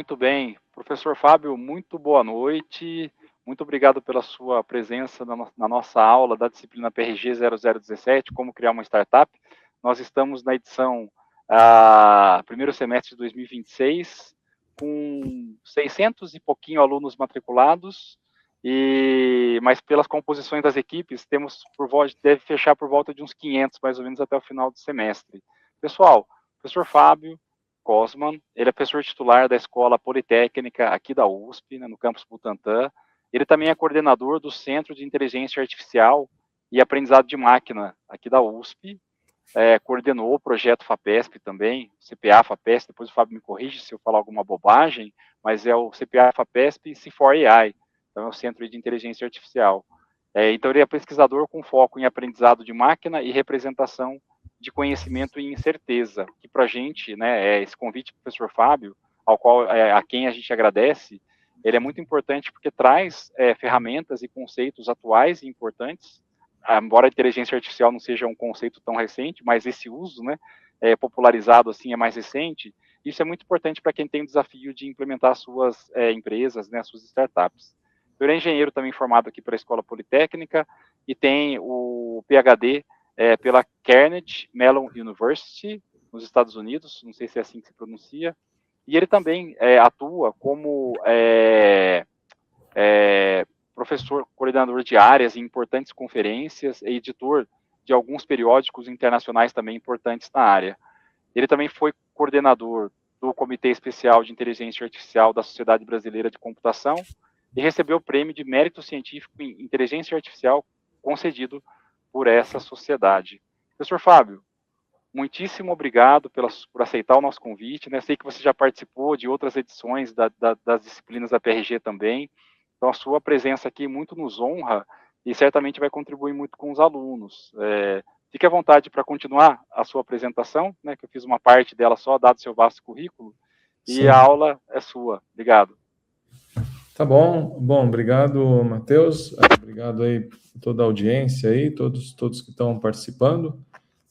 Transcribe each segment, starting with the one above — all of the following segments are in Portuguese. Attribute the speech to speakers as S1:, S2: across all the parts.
S1: Muito bem. Professor Fábio, muito boa noite. Muito obrigado pela sua presença na nossa aula da disciplina PRG 0017, Como Criar uma Startup. Nós estamos na edição primeiro semestre de 2026, com 600 e pouquinho alunos matriculados, mas pelas composições das equipes, deve fechar por volta de uns 500, mais ou menos, até o final do semestre. Pessoal, professor Fábio Cosman, ele é professor titular da Escola Politécnica aqui da USP, né, no campus Butantã. Ele também é coordenador do Centro de Inteligência Artificial e Aprendizado de Máquina aqui da USP. Coordenou o projeto FAPESP também, CPA FAPESP, depois o Fábio me corrige se eu falar alguma bobagem, mas é o CPA FAPESP C4AI, então é o Centro de Inteligência Artificial. Então ele é pesquisador com foco em aprendizado de máquina e representação de conhecimento e incerteza, que para a gente, né, esse convite do professor Fábio, a quem a gente agradece, ele é muito importante porque traz ferramentas e conceitos atuais e importantes, embora a inteligência artificial não seja um conceito tão recente, mas esse uso, né, popularizado assim, é mais recente. Isso é muito importante para quem tem o desafio de implementar suas empresas, né, suas startups. Ele é engenheiro também formado aqui pela Escola Politécnica e tem o PhD pela Carnegie Mellon University, nos Estados Unidos, não sei se é assim que se pronuncia, e ele também atua como professor, coordenador de áreas em importantes conferências e editor de alguns periódicos internacionais também importantes na área. Ele também foi coordenador do Comitê Especial de Inteligência Artificial da Sociedade Brasileira de Computação e recebeu o prêmio de mérito científico em inteligência artificial concedido por essa sociedade. Professor Fábio, muitíssimo obrigado por aceitar o nosso convite, né? Sei que você já participou de outras edições das disciplinas da PRG também, então a sua presença aqui muito nos honra e certamente vai contribuir muito com os alunos. Fique à vontade para continuar a sua apresentação, né, que eu fiz uma parte dela só, dado o seu vasto currículo, e a aula é sua. Obrigado.
S2: Tá bom. Bom, obrigado, Matheus. Obrigado aí toda a audiência aí, todos que estão participando.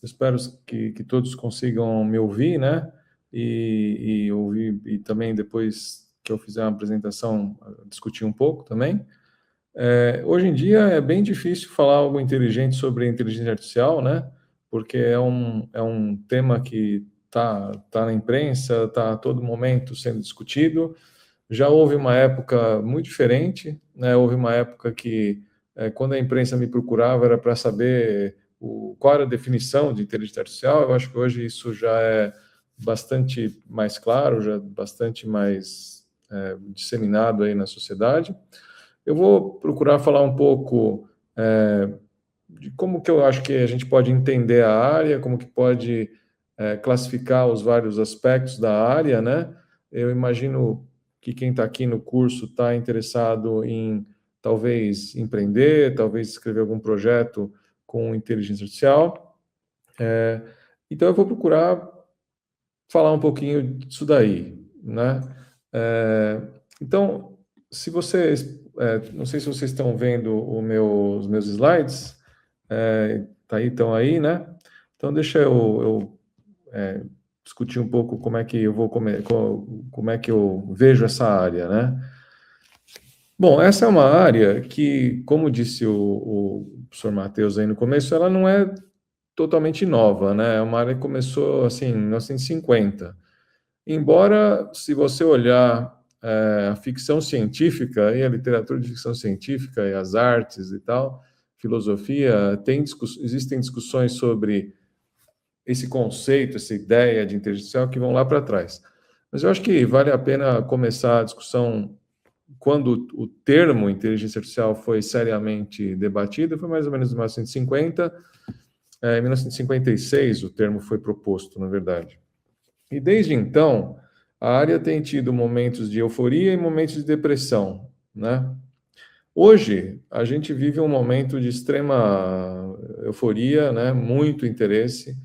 S2: Eu espero que todos consigam me ouvir, né? E ouvir, e também depois que eu fizer uma apresentação, discutir um pouco também. Hoje em dia é bem difícil falar algo inteligente sobre inteligência artificial, né? Porque é um tema que tá na imprensa, está a todo momento sendo discutido. Já houve uma época muito diferente, né? Houve uma época que, quando a imprensa me procurava, era para saber qual era a definição de inteligência artificial. Eu acho que hoje isso já é bastante mais claro, já bastante mais disseminado aí na sociedade. Eu vou procurar falar um pouco de como que eu acho que a gente pode entender a área, como que pode classificar os vários aspectos da área, né? Eu imagino que quem está aqui no curso está interessado em talvez empreender, talvez escrever algum projeto com inteligência artificial. Então eu vou procurar falar um pouquinho disso daí, né? Então, se vocês, não sei se vocês estão vendo os meus slides, estão aí, né? Então deixa eu discutir um pouco como é que eu vou como é que eu vejo essa área, né? Bom, essa é uma área que, como disse o professor Matheus aí no começo, ela não é totalmente nova, né? É uma área que começou assim em 1950. Embora, se você olhar a ficção científica e a literatura de ficção científica e as artes e tal, filosofia, existem discussões sobre esse conceito, essa ideia de inteligência artificial que vão lá para trás. Mas eu acho que vale a pena começar a discussão quando o termo inteligência artificial foi seriamente debatido, foi mais ou menos em 1950. Em 1956 o termo foi proposto, na verdade. E desde então, a área tem tido momentos de euforia e momentos de depressão, né? Hoje, a gente vive um momento de extrema euforia, né? Muito interesse.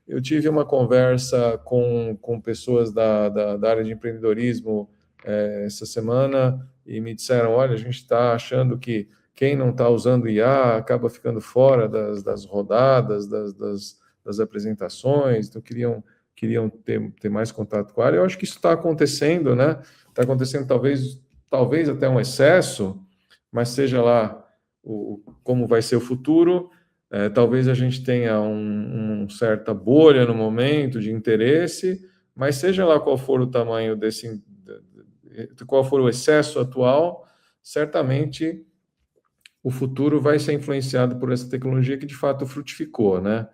S2: Eu tive uma conversa com pessoas da área de empreendedorismo essa semana e me disseram, olha, a gente está achando que quem não está usando IA acaba ficando fora das rodadas, das apresentações, então queriam queriam ter mais contato com a área. Eu acho que isso está acontecendo, né? Está acontecendo talvez até um excesso, mas seja lá como vai ser o futuro. Talvez a gente tenha uma certa bolha no momento de interesse, mas seja lá qual for o tamanho qual for o excesso atual, certamente o futuro vai ser influenciado por essa tecnologia que de fato frutificou, né?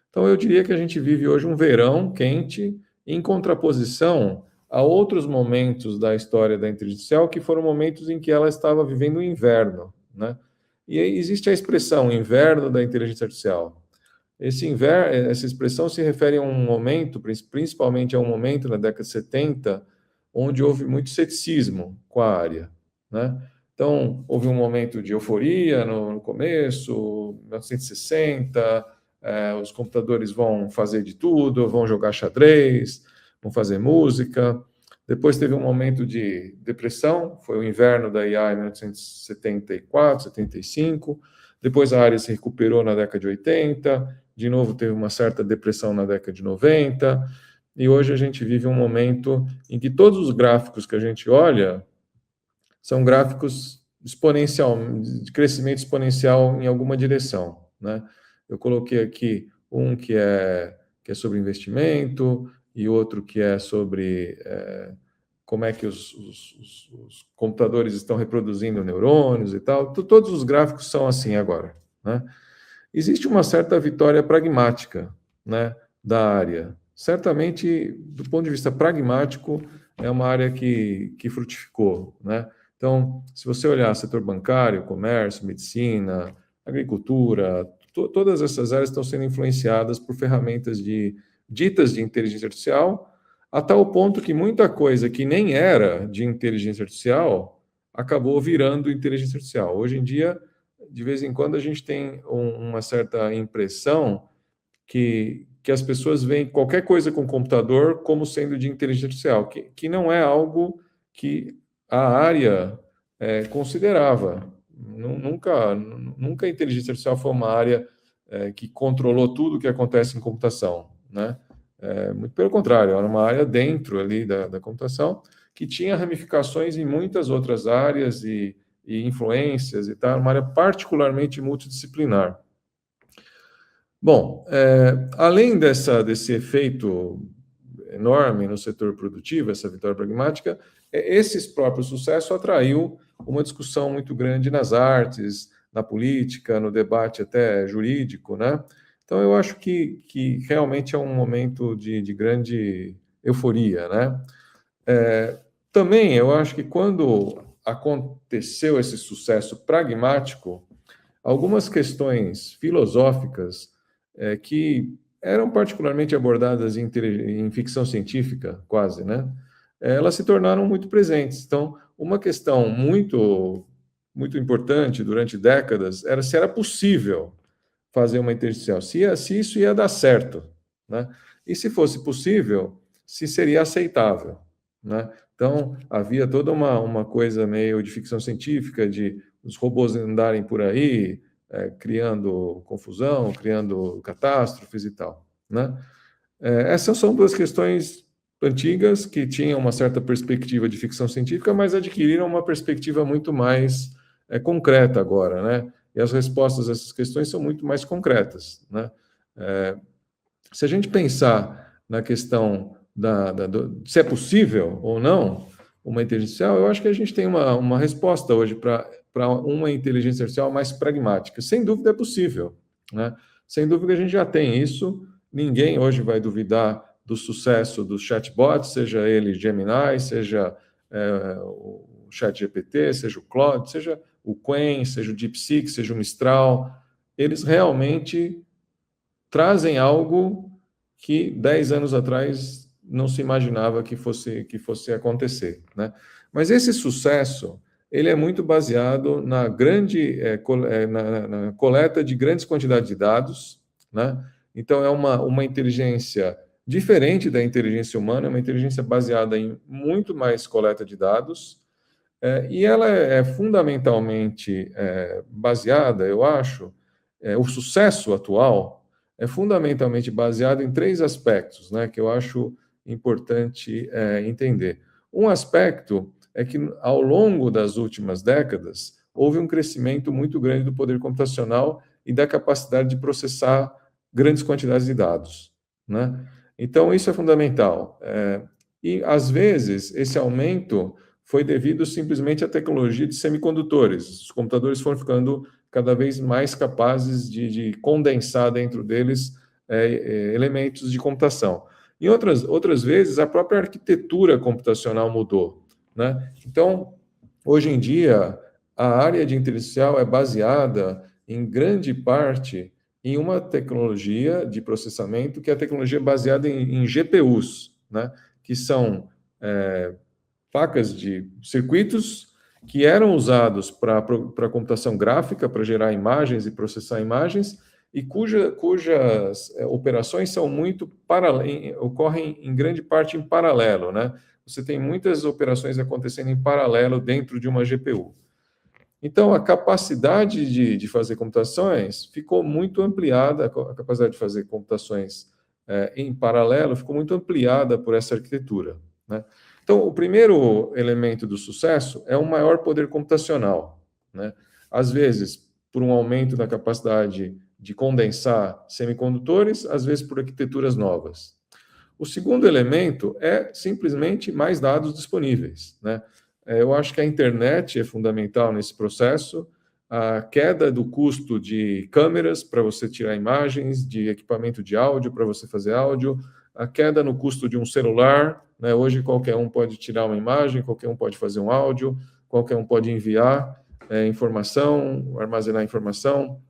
S2: Então eu diria que a gente vive hoje um verão quente em contraposição a outros momentos da história da inteligência artificial que foram momentos em que ela estava vivendo o inverno, né? E aí existe a expressão inverno da inteligência artificial. Essa expressão se refere a um momento, principalmente a um momento na década de 70, onde houve muito ceticismo com a área, né? Então, houve um momento de euforia no começo, 1960, os computadores vão fazer de tudo, vão jogar xadrez, vão fazer música. Depois teve um momento de depressão, foi o inverno da IA em 1974, 75. Depois a área se recuperou na década de 80, de novo teve uma certa depressão na década de 90, e hoje a gente vive um momento em que todos os gráficos que a gente olha são gráficos de crescimento exponencial em alguma direção, né? Eu coloquei aqui um que é sobre investimento e outro que é sobre como é que os computadores estão reproduzindo neurônios e tal. Todos os gráficos são assim agora, né? Existe uma certa vitória pragmática, né, da área. Certamente, do ponto de vista pragmático, é uma área que frutificou, né? Então, se você olhar setor bancário, comércio, medicina, agricultura, todas essas áreas estão sendo influenciadas por ferramentas ditas de inteligência artificial, a tal ponto que muita coisa que nem era de inteligência artificial acabou virando inteligência artificial. Hoje em dia, de vez em quando, a gente tem uma certa impressão que as pessoas veem qualquer coisa com computador como sendo de inteligência artificial, que não é algo que a área considerava. Nunca a inteligência artificial foi uma área que controlou tudo o que acontece em computação, né? Muito pelo contrário, era uma área dentro ali da computação que tinha ramificações em muitas outras áreas e influências e tal, uma área particularmente multidisciplinar. Bom, além desse efeito enorme no setor produtivo, essa vitória pragmática, esse próprio sucesso atraiu uma discussão muito grande nas artes, na política, no debate até jurídico, né? Então, eu acho que realmente é um momento de grande euforia, né? Também, eu acho que quando aconteceu esse sucesso pragmático, algumas questões filosóficas que eram particularmente abordadas em ficção científica, quase, né? Elas se tornaram muito presentes. Então, uma questão muito importante durante décadas era se era possível fazer uma inteligência artificial, se isso ia dar certo, né? E se fosse possível, se seria aceitável, né? Então, havia toda uma coisa meio de ficção científica, de os robôs andarem por aí, criando confusão, criando catástrofes e tal, né? Essas são duas questões antigas que tinham uma certa perspectiva de ficção científica, mas adquiriram uma perspectiva muito mais concreta agora, né? E as respostas a essas questões são muito mais concretas, né? Se a gente pensar na questão se é possível ou não uma inteligência artificial, eu acho que a gente tem uma resposta hoje para uma inteligência artificial mais pragmática. Sem dúvida é possível, né? Sem dúvida a gente já tem isso. Ninguém hoje vai duvidar do sucesso dos chatbots, seja ele Gemini, seja o ChatGPT, seja o Claude, seja o Qwen, seja o DeepSeek, seja o Mistral. Eles realmente trazem algo que 10 anos atrás não se imaginava que fosse acontecer, né? Mas esse sucesso, ele é muito baseado na na coleta de grandes quantidades de dados, né? Então, é uma inteligência diferente da inteligência humana, é uma inteligência baseada em muito mais coleta de dados, e ela é fundamentalmente baseada, eu acho, o sucesso atual é fundamentalmente baseado em 3 aspectos, né, que eu acho importante entender. Um aspecto é que, ao longo das últimas décadas, houve um crescimento muito grande do poder computacional e da capacidade de processar grandes quantidades de dados, né? Então, isso é fundamental. E, às vezes, esse aumento foi devido simplesmente à tecnologia de semicondutores. Os computadores foram ficando cada vez mais capazes de condensar dentro deles elementos de computação. Em outras vezes, a própria arquitetura computacional mudou, né? Então, hoje em dia, a área de inteligência artificial é baseada, em grande parte, em uma tecnologia de processamento que é a tecnologia baseada em GPUs, né? Que são placas de circuitos que eram usados para computação gráfica, para gerar imagens e processar imagens, e cujas operações são muito ocorrem em grande parte em paralelo, né? Você tem muitas operações acontecendo em paralelo dentro de uma GPU. Então, a capacidade de fazer computações ficou muito ampliada, a capacidade de fazer computações em paralelo ficou muito ampliada por essa arquitetura, né? Então, o primeiro elemento do sucesso é um maior poder computacional, né? Às vezes, por um aumento da capacidade de condensar semicondutores, às vezes por arquiteturas novas. O segundo elemento é simplesmente mais dados disponíveis, né? Eu acho que a internet é fundamental nesse processo, a queda do custo de câmeras para você tirar imagens, de equipamento de áudio para você fazer áudio, a queda no custo de um celular, né? Hoje qualquer um pode tirar uma imagem, qualquer um pode fazer um áudio, qualquer um pode enviar informação, armazenar informação.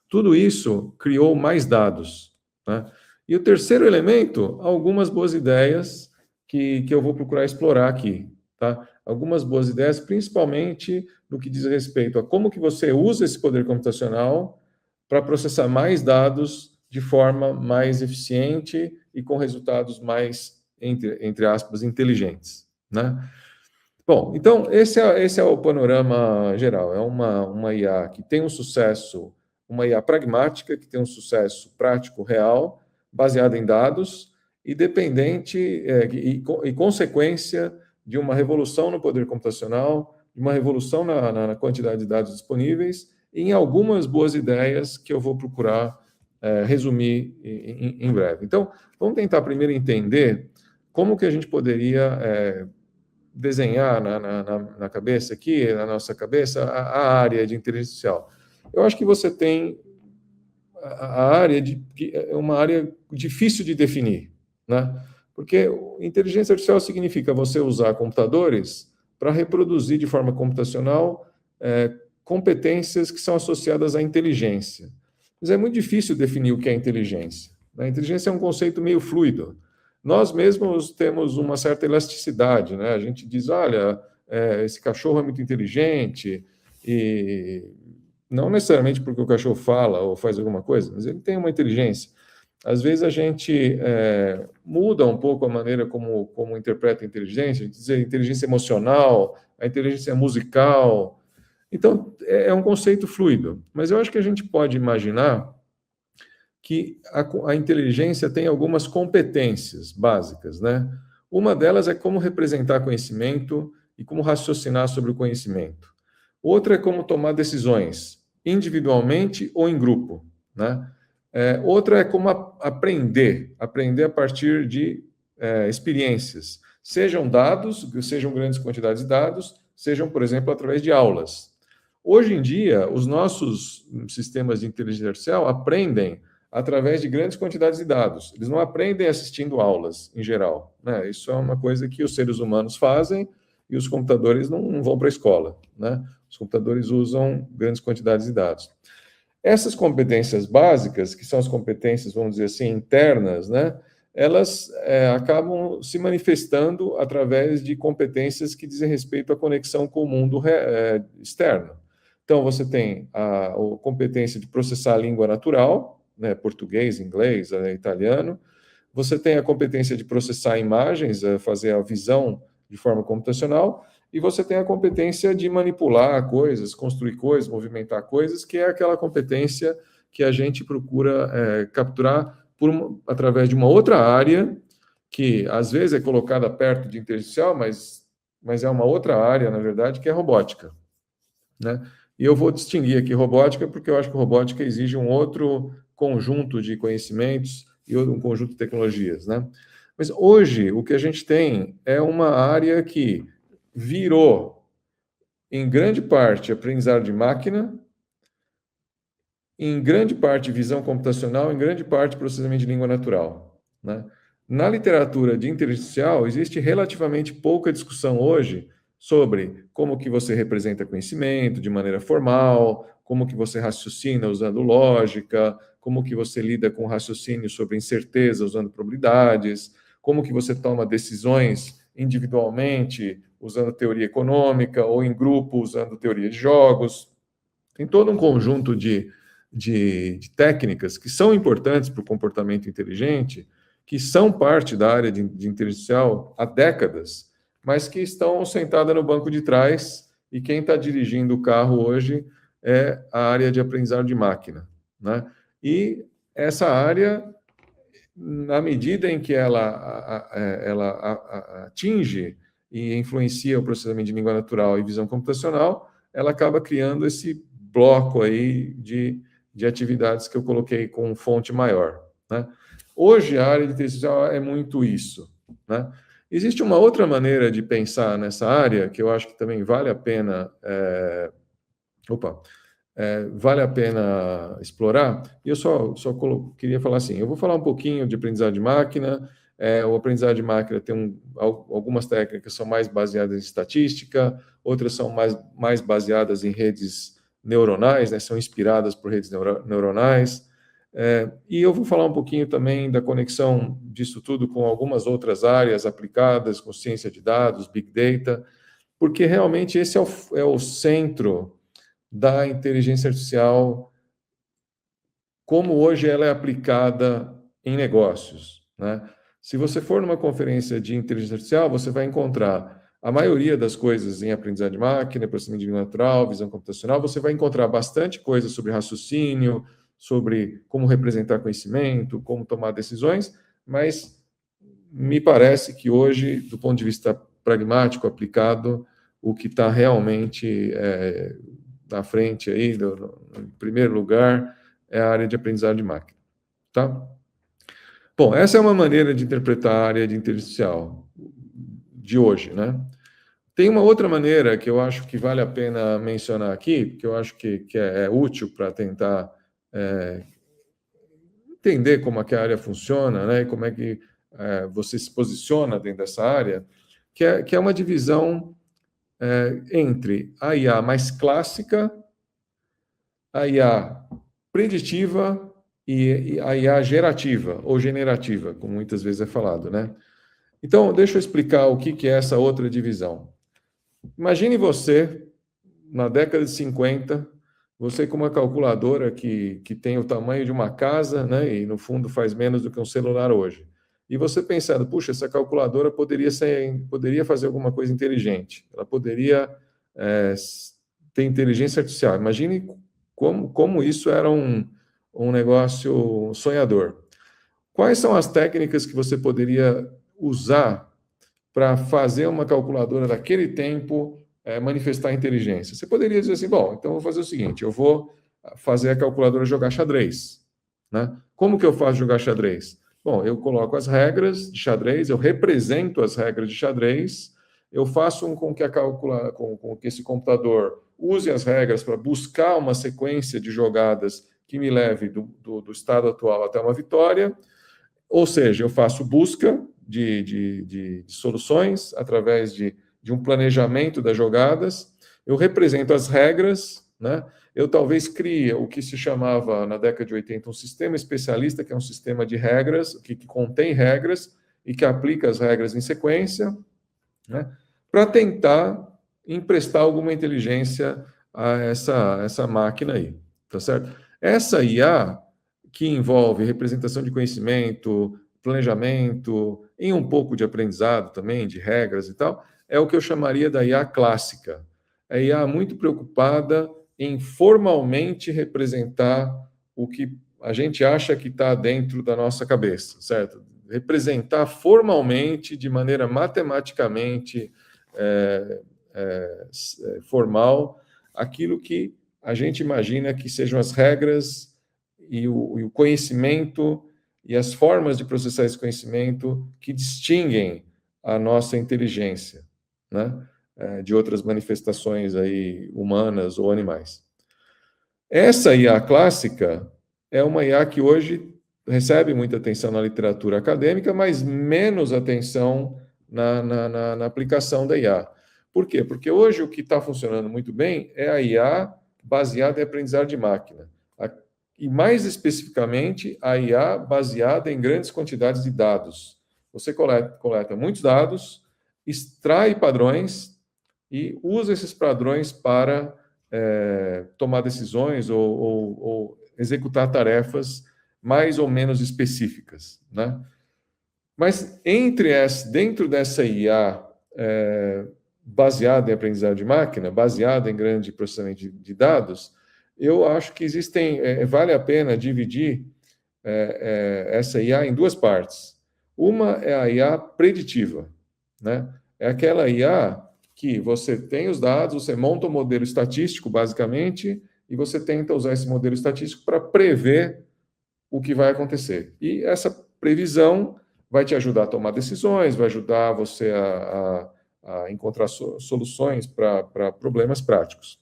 S2: Tudo isso criou mais dados, né? E o terceiro elemento, algumas boas ideias que eu vou procurar explorar aqui, tá? Algumas boas ideias, principalmente no que diz respeito a como que você usa esse poder computacional para processar mais dados de forma mais eficiente e com resultados mais, entre aspas, inteligentes, né? Bom, então, esse é o panorama geral. É uma IA que tem um sucesso, uma IA pragmática, que tem um sucesso prático, real, baseada em dados, e dependente e consequência de uma revolução no poder computacional, de uma revolução na quantidade de dados disponíveis, e em algumas boas ideias que eu vou procurar resumir em breve. Então, vamos tentar primeiro entender como que a gente poderia desenhar na cabeça aqui, na nossa cabeça, a área de inteligência artificial. Eu acho que você tem a área que é uma área difícil de definir, né? Porque inteligência artificial significa você usar computadores para reproduzir de forma computacional competências que são associadas à inteligência. Mas é muito difícil definir o que é inteligência. A inteligência é um conceito meio fluido. Nós mesmos temos uma certa elasticidade, né? A gente diz, olha, esse cachorro é muito inteligente, e não necessariamente porque o cachorro fala ou faz alguma coisa, mas ele tem uma inteligência. Às vezes a gente muda um pouco a maneira como interpreta a inteligência, a gente diz a inteligência emocional, a inteligência musical. Então, é um conceito fluido, mas eu acho que a gente pode imaginar que a inteligência tem algumas competências básicas, né? Uma delas é como representar conhecimento e como raciocinar sobre o conhecimento. Outra é como tomar decisões, individualmente ou em grupo, né? Outra é como aprender a partir de experiências, sejam dados, sejam grandes quantidades de dados, sejam, por exemplo, através de aulas. Hoje em dia, os nossos sistemas de inteligência artificial aprendem através de grandes quantidades de dados. Eles não aprendem assistindo aulas, em geral, né? Isso é uma coisa que os seres humanos fazem e os computadores não vão para a escola, né? Os computadores usam grandes quantidades de dados. Essas competências básicas, que são as competências, vamos dizer assim, internas, né? Elas acabam se manifestando através de competências que dizem respeito à conexão com o mundo externo. Então, você tem a competência de processar a língua natural, né, português, inglês, italiano. Você tem a competência de processar imagens, fazer a visão de forma computacional, e você tem a competência de manipular coisas, construir coisas, movimentar coisas, que é aquela competência que a gente procura capturar através de uma outra área, que às vezes é colocada perto de inteligência artificial, mas é uma outra área, na verdade, que é robótica, né? E eu vou distinguir aqui robótica, porque eu acho que robótica exige um outro conjunto de conhecimentos e um conjunto de tecnologias, né? Mas hoje, o que a gente tem é uma área que virou, em grande parte, aprendizado de máquina, em grande parte, visão computacional, em grande parte, processamento de língua natural, né? Na literatura de inteligência artificial, existe relativamente pouca discussão hoje sobre como que você representa conhecimento de maneira formal, como que você raciocina usando lógica, como que você lida com raciocínio sobre incerteza usando probabilidades, como que você toma decisões individualmente usando teoria econômica ou em grupo usando teoria de jogos. Tem todo um conjunto de técnicas que são importantes para o comportamento inteligente, que são parte da área de inteligência artificial há décadas, mas que estão sentadas no banco de trás, e quem está dirigindo o carro hoje é a área de aprendizado de máquina, né? E essa área, na medida em que ela atinge e influencia o processamento de língua natural e visão computacional, ela acaba criando esse bloco aí de atividades que eu coloquei com fonte maior, né? Hoje, a área de inteligência artificial é muito isso, né? Existe uma outra maneira de pensar nessa área, que eu acho que também vale a pena... vale a pena explorar. E eu só queria falar assim, eu vou falar um pouquinho de aprendizado de máquina. O aprendizado de máquina tem algumas técnicas são mais baseadas em estatística, outras são mais baseadas em redes neuronais, né, são inspiradas por redes neuronais. E eu vou falar um pouquinho também da conexão disso tudo com algumas outras áreas aplicadas, com ciência de dados, Big Data, porque realmente esse é o centro da inteligência artificial, como hoje ela é aplicada em negócios, né? Se você for numa conferência de inteligência artificial, você vai encontrar a maioria das coisas em aprendizado de máquina, processamento de língua natural, visão computacional. Você vai encontrar bastante coisa sobre raciocínio, sobre como representar conhecimento, como tomar decisões, mas me parece que hoje, do ponto de vista pragmático, aplicado, o que está realmente na frente aí, em primeiro lugar, é a área de aprendizado de máquina, tá? Bom, essa é uma maneira de interpretar a área de inteligência artificial de hoje, né? Tem uma outra maneira que eu acho que vale a pena mencionar aqui, que eu acho que é útil para tentar entender como é que a área funciona, né? E como é que você se posiciona dentro dessa área, que é uma divisão entre a IA mais clássica, a IA preditiva e a IA gerativa, ou generativa, como muitas vezes é falado, né? Então, deixa eu explicar o que é essa outra divisão. Imagine você, na década de 50, você com uma calculadora que tem o tamanho de uma casa, né, e no fundo faz menos do que um celular hoje. E você pensando, puxa, essa calculadora poderia fazer alguma coisa inteligente, ela poderia ter inteligência artificial. Imagine como isso era um negócio sonhador. Quais são as técnicas que você poderia usar para fazer uma calculadora daquele tempo manifestar inteligência? Você poderia dizer assim, bom, então eu vou fazer o seguinte, eu vou fazer a calculadora jogar xadrez, né? Como que eu faço jogar xadrez? Bom, eu coloco as regras de xadrez, eu represento as regras de xadrez, eu faço com que esse computador use as regras para buscar uma sequência de jogadas que me leve do estado atual até uma vitória, ou seja, eu faço busca de soluções através de um planejamento das jogadas, eu represento as regras, né? Eu talvez crie o que se chamava, na década de 80, um sistema especialista, que é um sistema de regras, que contém regras e que aplica as regras em sequência, né? Para tentar emprestar alguma inteligência a essa máquina aí, tá certo? Essa IA, que envolve representação de conhecimento, planejamento, e um pouco de aprendizado também, de regras e tal, é o que eu chamaria da IA clássica. A IA muito preocupada em formalmente representar o que a gente acha que está dentro da nossa cabeça, certo? Representar formalmente, de maneira matematicamente formal, aquilo que a gente imagina que sejam as regras e o conhecimento e as formas de processar esse conhecimento que distinguem a nossa inteligência, né, de outras manifestações aí humanas ou animais. Essa IA clássica é uma IA que hoje recebe muita atenção na literatura acadêmica, mas menos atenção na aplicação da IA. Por quê? Porque hoje o que está funcionando muito bem é a IA baseada em aprendizado de máquina. E mais especificamente, a IA baseada em grandes quantidades de dados. Você coleta muitos dados, extrai padrões e usa esses padrões para tomar decisões ou executar tarefas mais ou menos específicas, né? Mas dentro dessa IA baseada em aprendizado de máquina, baseada em grande processamento de dados, eu acho que vale a pena dividir essa IA em duas partes. Uma é a IA preditiva, né? É aquela IA que você tem os dados, você monta um modelo estatístico, basicamente, e você tenta usar esse modelo estatístico para prever o que vai acontecer. E essa previsão vai te ajudar a tomar decisões, vai ajudar você a encontrar soluções para problemas práticos.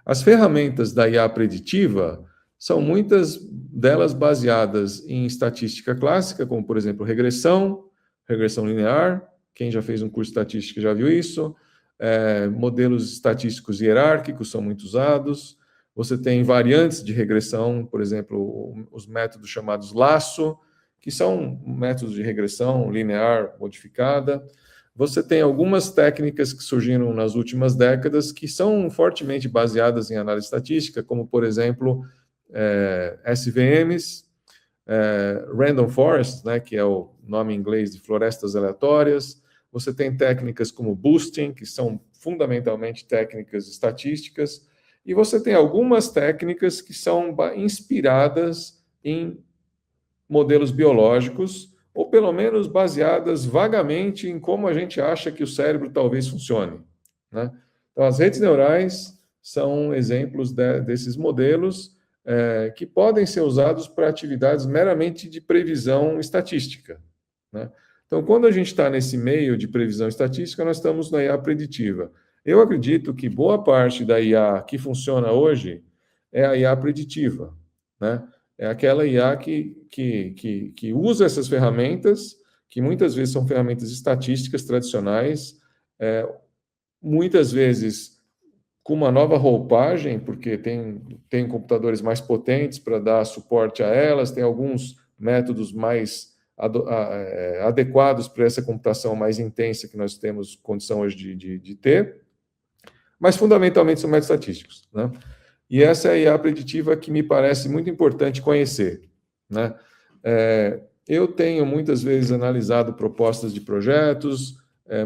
S2: As ferramentas da IA preditiva são muitas delas baseadas em estatística clássica, como, por exemplo, regressão linear. Quem já fez um curso de estatística já viu isso. Modelos estatísticos hierárquicos são muito usados. Você tem variantes de regressão, por exemplo, os métodos chamados laço, que são métodos de regressão linear modificada. Você tem algumas técnicas que surgiram nas últimas décadas que são fortemente baseadas em análise estatística, como, por exemplo, SVMs, Random Forest, né, que é o nome em inglês de florestas aleatórias. Você tem técnicas como boosting, que são fundamentalmente técnicas estatísticas, e você tem algumas técnicas que são inspiradas em modelos biológicos, ou pelo menos baseadas vagamente em como a gente acha que o cérebro talvez funcione, né? Então, as redes neurais são exemplos desses modelos que podem ser usados para atividades meramente de previsão estatística, né? Então, quando a gente está nesse meio de previsão estatística, nós estamos na IA preditiva. Eu acredito que boa parte da IA que funciona hoje é a IA preditiva, né? É aquela IA que usa essas ferramentas, que muitas vezes são ferramentas estatísticas tradicionais, muitas vezes com uma nova roupagem, porque tem computadores mais potentes para dar suporte a elas, tem alguns métodos mais adequados para essa computação mais intensa que nós temos condição hoje de ter, mas fundamentalmente são métodos estatísticos, né? E essa é a IA preditiva que me parece muito importante conhecer, né? Eu tenho muitas vezes analisado propostas de projetos,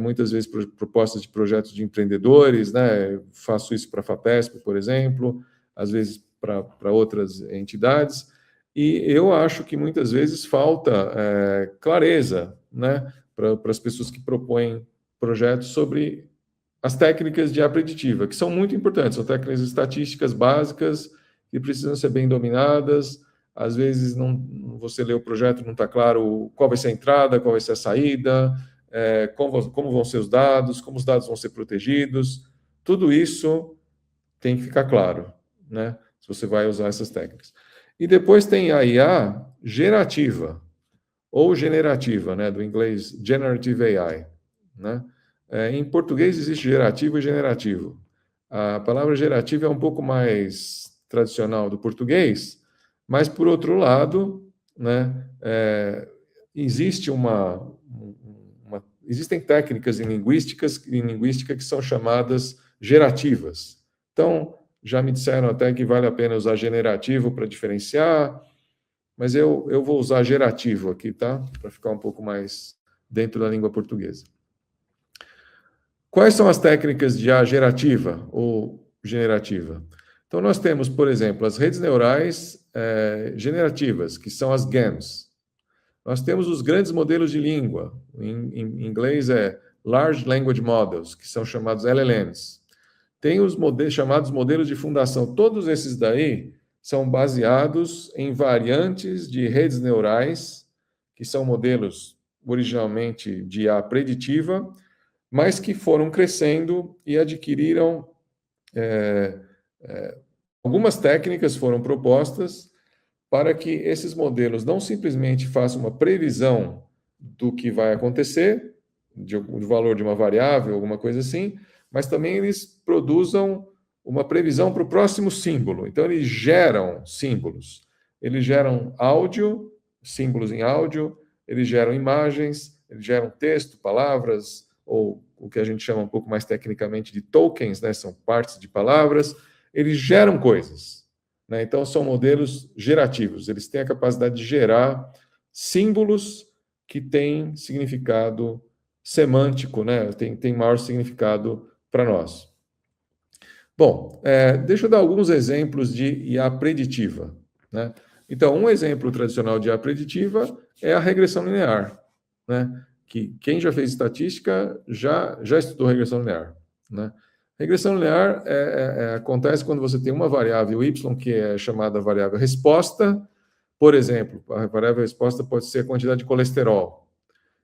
S2: muitas vezes propostas de projetos de empreendedores, né? Eu faço isso para a FAPESP, por exemplo, às vezes para outras entidades, e eu acho que muitas vezes falta clareza, né, para as pessoas que propõem projetos sobre as técnicas de IA preditiva, que são muito importantes, são técnicas estatísticas básicas que precisam ser bem dominadas. Às vezes você lê o projeto, não está claro qual vai ser a entrada, qual vai ser a saída, como vão ser os dados, como os dados vão ser protegidos. Tudo isso tem que ficar claro, né, se você vai usar essas técnicas. E depois tem a IA gerativa, ou generativa, né, do inglês Generative AI, né? Em português existe gerativo e generativo. A palavra gerativo é um pouco mais tradicional do português, mas, por outro lado, né, existem técnicas em linguística que são chamadas gerativas. Então, já me disseram até que vale a pena usar generativo para diferenciar, mas eu vou usar gerativo aqui, tá? Para ficar um pouco mais dentro da língua portuguesa. Quais são as técnicas de IA gerativa ou generativa? Então, nós temos, por exemplo, as redes neurais generativas, que são as GANs. Nós temos os grandes modelos de língua, em inglês é Large Language Models, que são chamados LLMs. Tem os chamados modelos de fundação. Todos esses daí são baseados em variantes de redes neurais, que são modelos originalmente de IA preditiva, mas que foram crescendo e adquiriram algumas técnicas foram propostas para que esses modelos não simplesmente façam uma previsão do que vai acontecer, do valor de uma variável, alguma coisa assim, mas também eles produzam uma previsão para o próximo símbolo. Então, eles geram símbolos. Eles geram áudio, símbolos em áudio, eles geram imagens, eles geram texto, palavras, ou o que a gente chama um pouco mais tecnicamente de tokens, né? São partes de palavras. Eles geram coisas, né? Então, são modelos gerativos. Eles têm a capacidade de gerar símbolos que têm significado semântico, né? Tem maior significado para nós. Bom, deixa eu dar alguns exemplos de IA preditiva, né? Então, um exemplo tradicional de IA preditiva é a regressão linear, né? Que quem já fez estatística já estudou regressão linear, né? Regressão linear acontece quando você tem uma variável y, que é chamada variável resposta. Por exemplo, a variável resposta pode ser a quantidade de colesterol.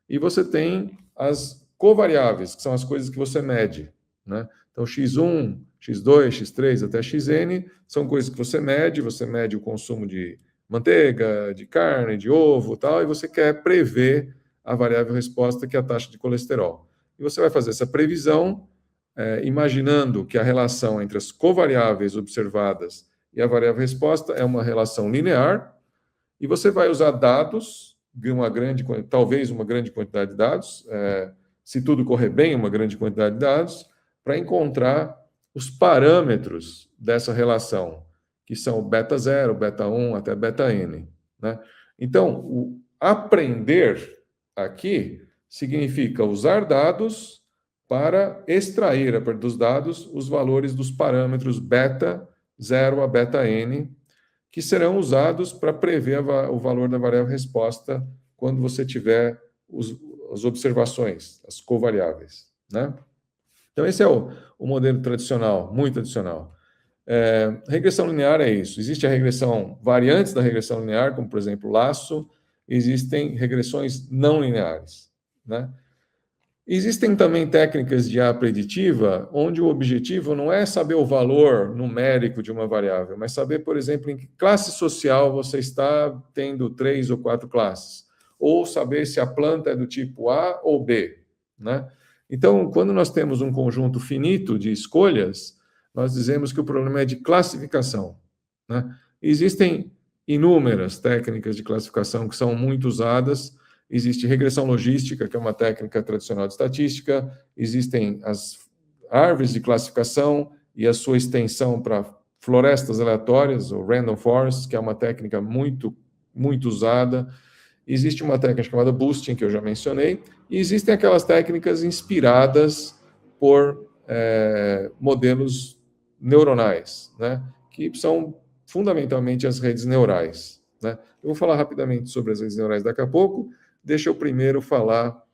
S2: E você tem as covariáveis, que são as coisas que você mede, né? Então, x1, x2, x3 até xn são coisas que você mede o consumo de manteiga, de carne, de ovo, tal, e você quer prever a variável resposta, que é a taxa de colesterol. E você vai fazer essa previsão imaginando que a relação entre as covariáveis observadas e a variável resposta é uma relação linear, e você vai usar dados, talvez uma grande quantidade de dados, se tudo correr bem, uma grande quantidade de dados, para encontrar os parâmetros dessa relação, que são o beta 0, beta 1 até beta n, né? Então, o aprender aqui significa usar dados para extrair, a partir dos dados, os valores dos parâmetros beta 0 a beta n, que serão usados para prever o valor da variável resposta quando você tiver as observações, as covariáveis, né? Então, esse é o modelo tradicional, muito tradicional. Regressão linear é isso. Existe a regressão, variantes da regressão linear, como, por exemplo, laço. Existem regressões não lineares, né? Existem também técnicas de IA preditiva, onde o objetivo não é saber o valor numérico de uma variável, mas saber, por exemplo, em que classe social você está tendo 3 ou 4 classes, ou saber se a planta é do tipo A ou B, né? Então, quando nós temos um conjunto finito de escolhas, nós dizemos que o problema é de classificação, né? Existem inúmeras técnicas de classificação que são muito usadas. Existe regressão logística, que é uma técnica tradicional de estatística. Existem as árvores de classificação e a sua extensão para florestas aleatórias, ou random forests, que é uma técnica muito, muito usada. Existe uma técnica chamada boosting, que eu já mencionei, e existem aquelas técnicas inspiradas por modelos neuronais, né, que são fundamentalmente as redes neurais, né? Eu vou falar rapidamente sobre as redes neurais daqui a pouco. Deixa eu primeiro falar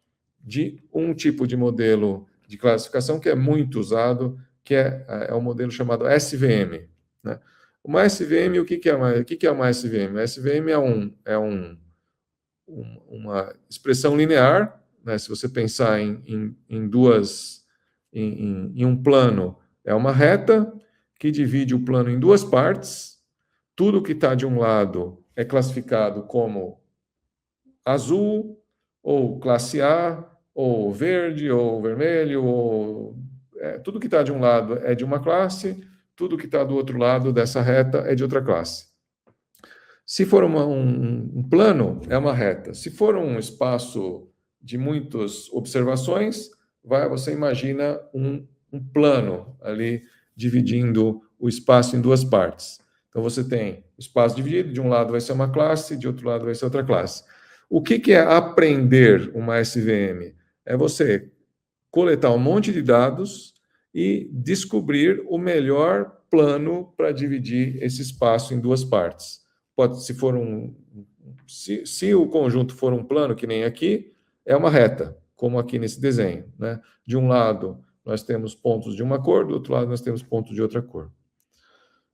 S2: de um tipo de modelo de classificação que é muito usado, que é o modelo chamado SVM, né? Uma SVM, o que é uma SVM? A SVM é uma expressão linear, né? Se você pensar em um plano, é uma reta que divide o plano em duas partes. Tudo que está de um lado é classificado como azul, ou classe A, ou verde, ou vermelho, tudo que está de um lado é de uma classe, tudo que está do outro lado dessa reta é de outra classe. Se for um plano, é uma reta. Se for um espaço de muitas observações, você imagina um plano ali dividindo o espaço em duas partes. Então, você tem o espaço dividido, de um lado vai ser uma classe, de outro lado vai ser outra classe. O que é aprender uma SVM? É você coletar um monte de dados e descobrir o melhor plano para dividir esse espaço em duas partes. Se o conjunto for um plano, que nem aqui, é uma reta, como aqui nesse desenho, né? De um lado, nós temos pontos de uma cor, do outro lado, nós temos pontos de outra cor.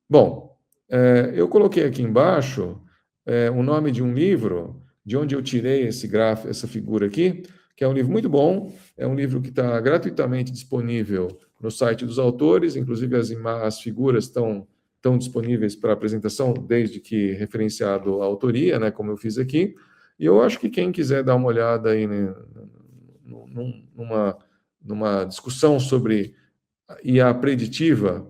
S2: Bom, eu coloquei aqui embaixo o nome de um livro, de onde eu tirei esse gráfico, essa figura aqui, que é um livro muito bom, é um livro que está gratuitamente disponível no site dos autores, inclusive as figuras estão disponíveis para apresentação, desde que referenciado a autoria, né, como eu fiz aqui, e eu acho que quem quiser dar uma olhada aí, né, numa discussão sobre IA preditiva,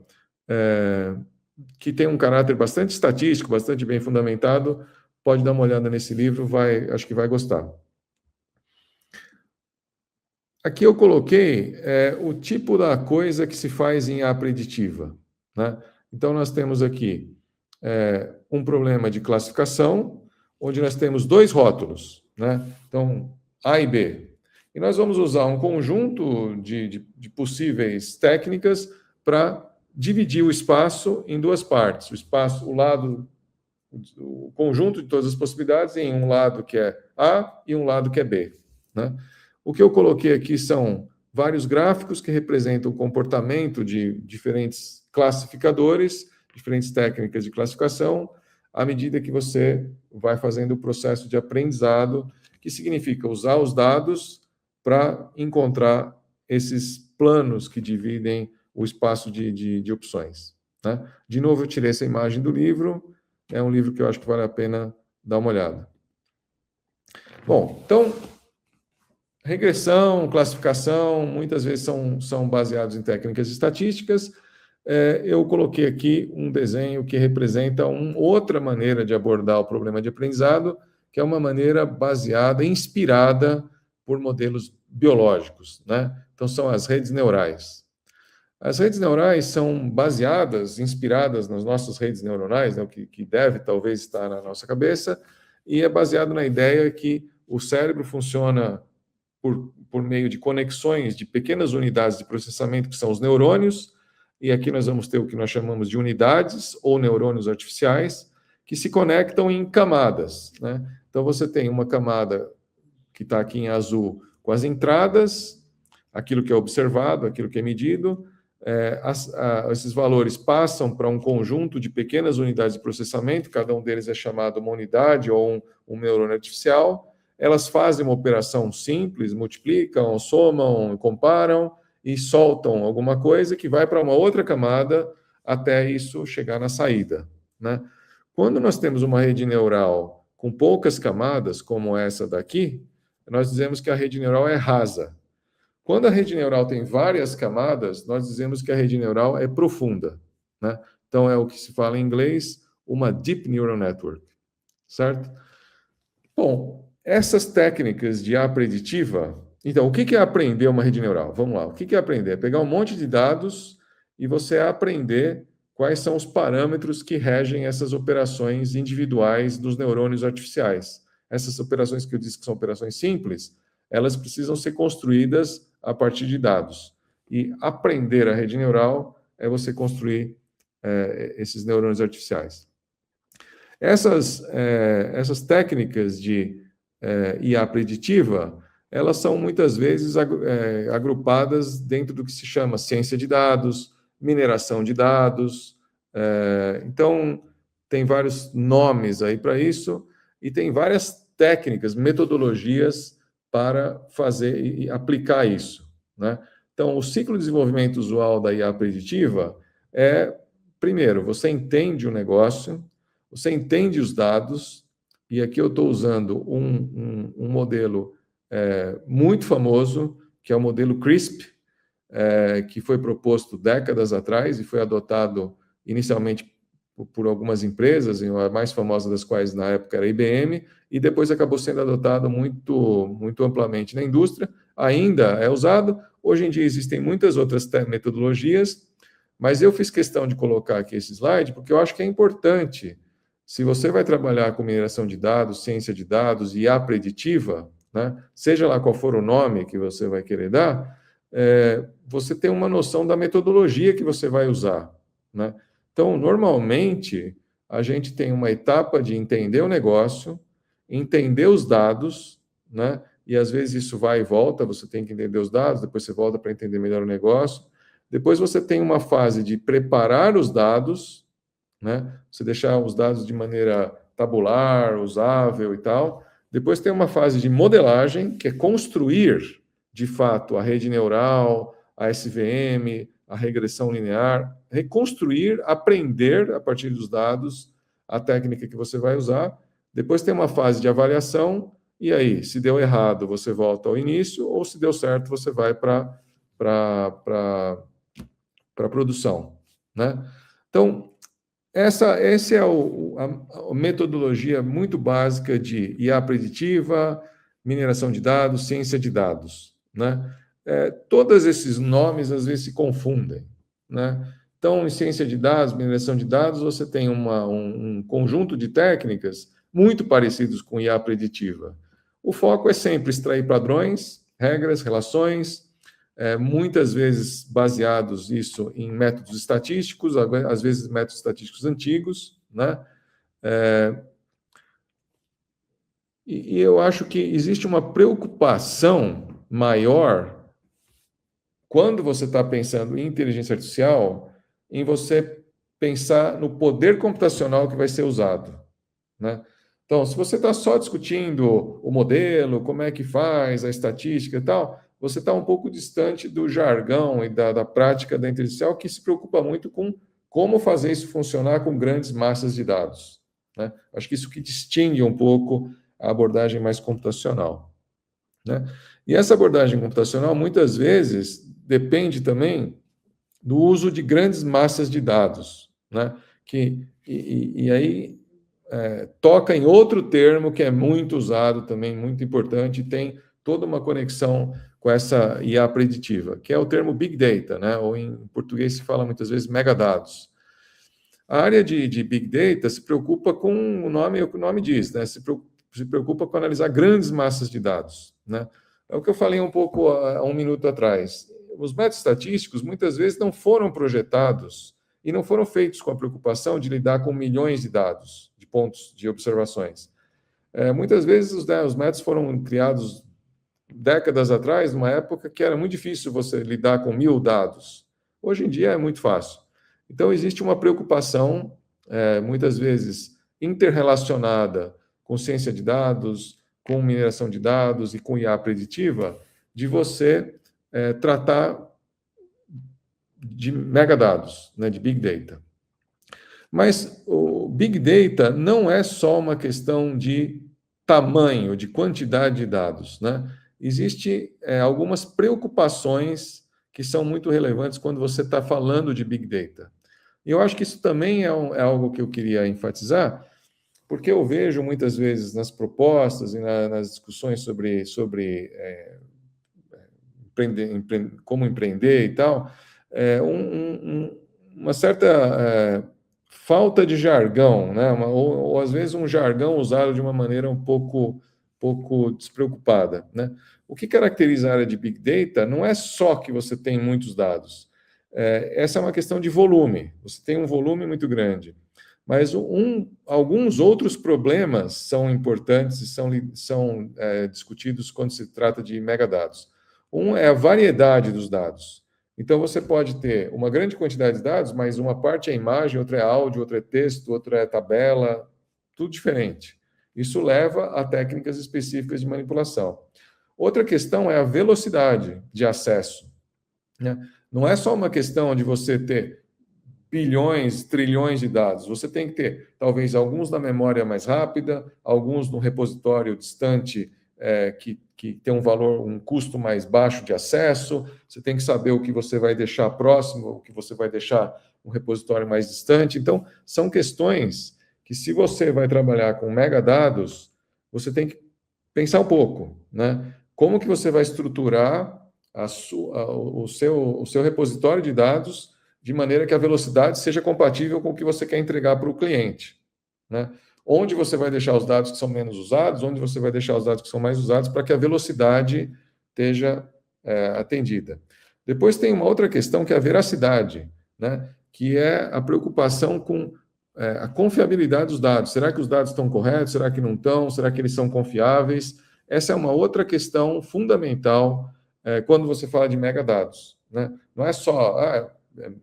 S2: que tem um caráter bastante estatístico, bastante bem fundamentado, pode dar uma olhada nesse livro, acho que vai gostar. Aqui eu coloquei o tipo da coisa que se faz em IA preditiva, né? Então, nós temos aqui um problema de classificação, onde nós temos dois rótulos, né? Então, A e B. E nós vamos usar um conjunto de possíveis técnicas para dividir o espaço em duas partes. O conjunto de todas as possibilidades em um lado que é A e um lado que é B, né? O que eu coloquei aqui são vários gráficos que representam o comportamento de diferentes classificadores, diferentes técnicas de classificação, à medida que você vai fazendo o processo de aprendizado, que significa usar os dados para encontrar esses planos que dividem o espaço de opções, né? De novo, eu tirei essa imagem do livro, é um livro que eu acho que vale a pena dar uma olhada. Bom, então, regressão, classificação, muitas vezes são baseados em técnicas estatísticas. Eu coloquei aqui um desenho que representa outra maneira de abordar o problema de aprendizado, que é uma maneira baseada, inspirada por modelos biológicos, né? Então, são as redes neurais. As redes neurais são baseadas, inspiradas nas nossas redes neuronais, né, o que deve talvez estar na nossa cabeça, e é baseado na ideia que o cérebro funciona por meio de conexões de pequenas unidades de processamento, que são os neurônios, e aqui nós vamos ter o que nós chamamos de unidades ou neurônios artificiais, que se conectam em camadas, né? Então, você tem uma camada que está aqui em azul com as entradas, aquilo que é observado, aquilo que é medido, esses valores passam para um conjunto de pequenas unidades de processamento, cada um deles é chamado uma unidade ou um neurônio artificial. Elas fazem uma operação simples, multiplicam, somam, comparam e soltam alguma coisa que vai para uma outra camada até isso chegar na saída, né? Quando nós temos uma rede neural com poucas camadas, como essa daqui, nós dizemos que a rede neural é rasa. Quando a rede neural tem várias camadas, nós dizemos que a rede neural é profunda, né? Então, é o que se fala em inglês, uma Deep Neural Network, certo? Bom, essas técnicas de IA preditiva... Então, o que é aprender uma rede neural? Vamos lá, o que é aprender? É pegar um monte de dados e você aprender quais são os parâmetros que regem essas operações individuais dos neurônios artificiais. Essas operações que eu disse que são operações simples, elas precisam ser construídas a partir de dados. E aprender a rede neural é você construir esses neurônios artificiais. Essas técnicas de IA preditiva, elas são muitas vezes agrupadas dentro do que se chama ciência de dados, mineração de dados. Então, tem vários nomes aí para isso, e tem várias técnicas, metodologias para fazer e aplicar isso, né? Então, o ciclo de desenvolvimento usual da IA preditiva primeiro, você entende o negócio, você entende os dados, e aqui eu estou usando um modelo muito famoso, que é o modelo CRISP, que foi proposto décadas atrás e foi adotado inicialmente por algumas empresas, a mais famosa das quais na época era a IBM, e depois acabou sendo adotado muito, muito amplamente na indústria. Ainda é usado. Hoje em dia existem muitas outras metodologias, mas eu fiz questão de colocar aqui esse slide porque eu acho que é importante. Se você vai trabalhar com mineração de dados, ciência de dados e IA preditiva, né, seja lá qual for o nome que você vai querer dar, você tem uma noção da metodologia que você vai usar, né? Então, normalmente, a gente tem uma etapa de entender o negócio, entender os dados, né? E às vezes isso vai e volta, você tem que entender os dados, depois você volta para entender melhor o negócio. Depois você tem uma fase de preparar os dados, né? Você deixar os dados de maneira tabular, usável e tal. Depois tem uma fase de modelagem, que é construir, de fato, a rede neural, a SVM, a regressão linear, reconstruir, aprender a partir dos dados a técnica que você vai usar. Depois tem uma fase de avaliação, e aí, se deu errado, você volta ao início, ou se deu certo, você vai para a produção, né? Então, essa é a metodologia muito básica de IA preditiva, mineração de dados, ciência de dados, né? Todos esses nomes às vezes se confundem, né? Então, em ciência de dados, mineração de dados, você tem um conjunto de técnicas muito parecidos com IA preditiva. O foco é sempre extrair padrões, regras, relações, muitas vezes baseados isso em métodos estatísticos, às vezes métodos estatísticos antigos, né? E eu acho que existe uma preocupação maior quando você está pensando em inteligência artificial, em você pensar no poder computacional que vai ser usado, né? Então, se você está só discutindo o modelo, como é que faz, a estatística e tal, você está um pouco distante do jargão e da prática da inteligência artificial, que se preocupa muito com como fazer isso funcionar com grandes massas de dados, né? Acho que isso que distingue um pouco a abordagem mais computacional, né? E essa abordagem computacional, muitas vezes, depende também do uso de grandes massas de dados, né? E aí toca em outro termo que é muito usado também, muito importante, e tem toda uma conexão com essa IA preditiva, que é o termo Big Data, né? Ou em português se fala muitas vezes megadados. A área de Big Data se preocupa com o que o nome diz, né? Se preocupa com analisar grandes massas de dados, né? É o que eu falei um pouco há um minuto atrás. Os métodos estatísticos muitas vezes não foram projetados e não foram feitos com a preocupação de lidar com milhões de dados, de pontos de observações. Muitas vezes os métodos foram criados décadas atrás, numa época que era muito difícil você lidar com 1000 dados. Hoje em dia é muito fácil. Então, existe uma preocupação, muitas vezes, interrelacionada com ciência de dados, com mineração de dados e com IA preditiva, de você tratar de megadados, né, de Big Data. Mas o Big Data não é só uma questão de tamanho, de quantidade de dados, né? Existem algumas preocupações que são muito relevantes quando você está falando de Big Data. E eu acho que isso também é algo que eu queria enfatizar, porque eu vejo muitas vezes nas propostas e nas discussões sobre como empreender e tal, uma certa falta de jargão, né? Ou às vezes um jargão usado de uma maneira um pouco despreocupada, né? O que caracteriza a área de Big Data não é só que você tem muitos dados. Essa é uma questão de volume. Você tem um volume muito grande. Mas alguns outros problemas são importantes e são discutidos quando se trata de megadados. Um é a variedade dos dados. Então, você pode ter uma grande quantidade de dados, mas uma parte é imagem, outra é áudio, outra é texto, outra é tabela, tudo diferente. Isso leva a técnicas específicas de manipulação. Outra questão é a velocidade de acesso, né? Não é só uma questão de você ter bilhões, trilhões de dados. Você tem que ter, talvez, alguns na memória mais rápida, alguns no repositório distante, que tem um custo mais baixo de acesso. Você tem que saber o que você vai deixar próximo, o que você vai deixar no repositório mais distante. Então, são questões que, se você vai trabalhar com megadados, você tem que pensar um pouco, né? Como que você vai estruturar o seu repositório de dados de maneira que a velocidade seja compatível com o que você quer entregar para o cliente, né? Onde você vai deixar os dados que são menos usados, onde você vai deixar os dados que são mais usados, para que a velocidade esteja atendida. Depois tem uma outra questão que é a veracidade, né? Que é a preocupação com a confiabilidade dos dados. Será que os dados estão corretos? Será que não estão? Será que eles são confiáveis? Essa é uma outra questão fundamental quando você fala de megadados, né? Não é só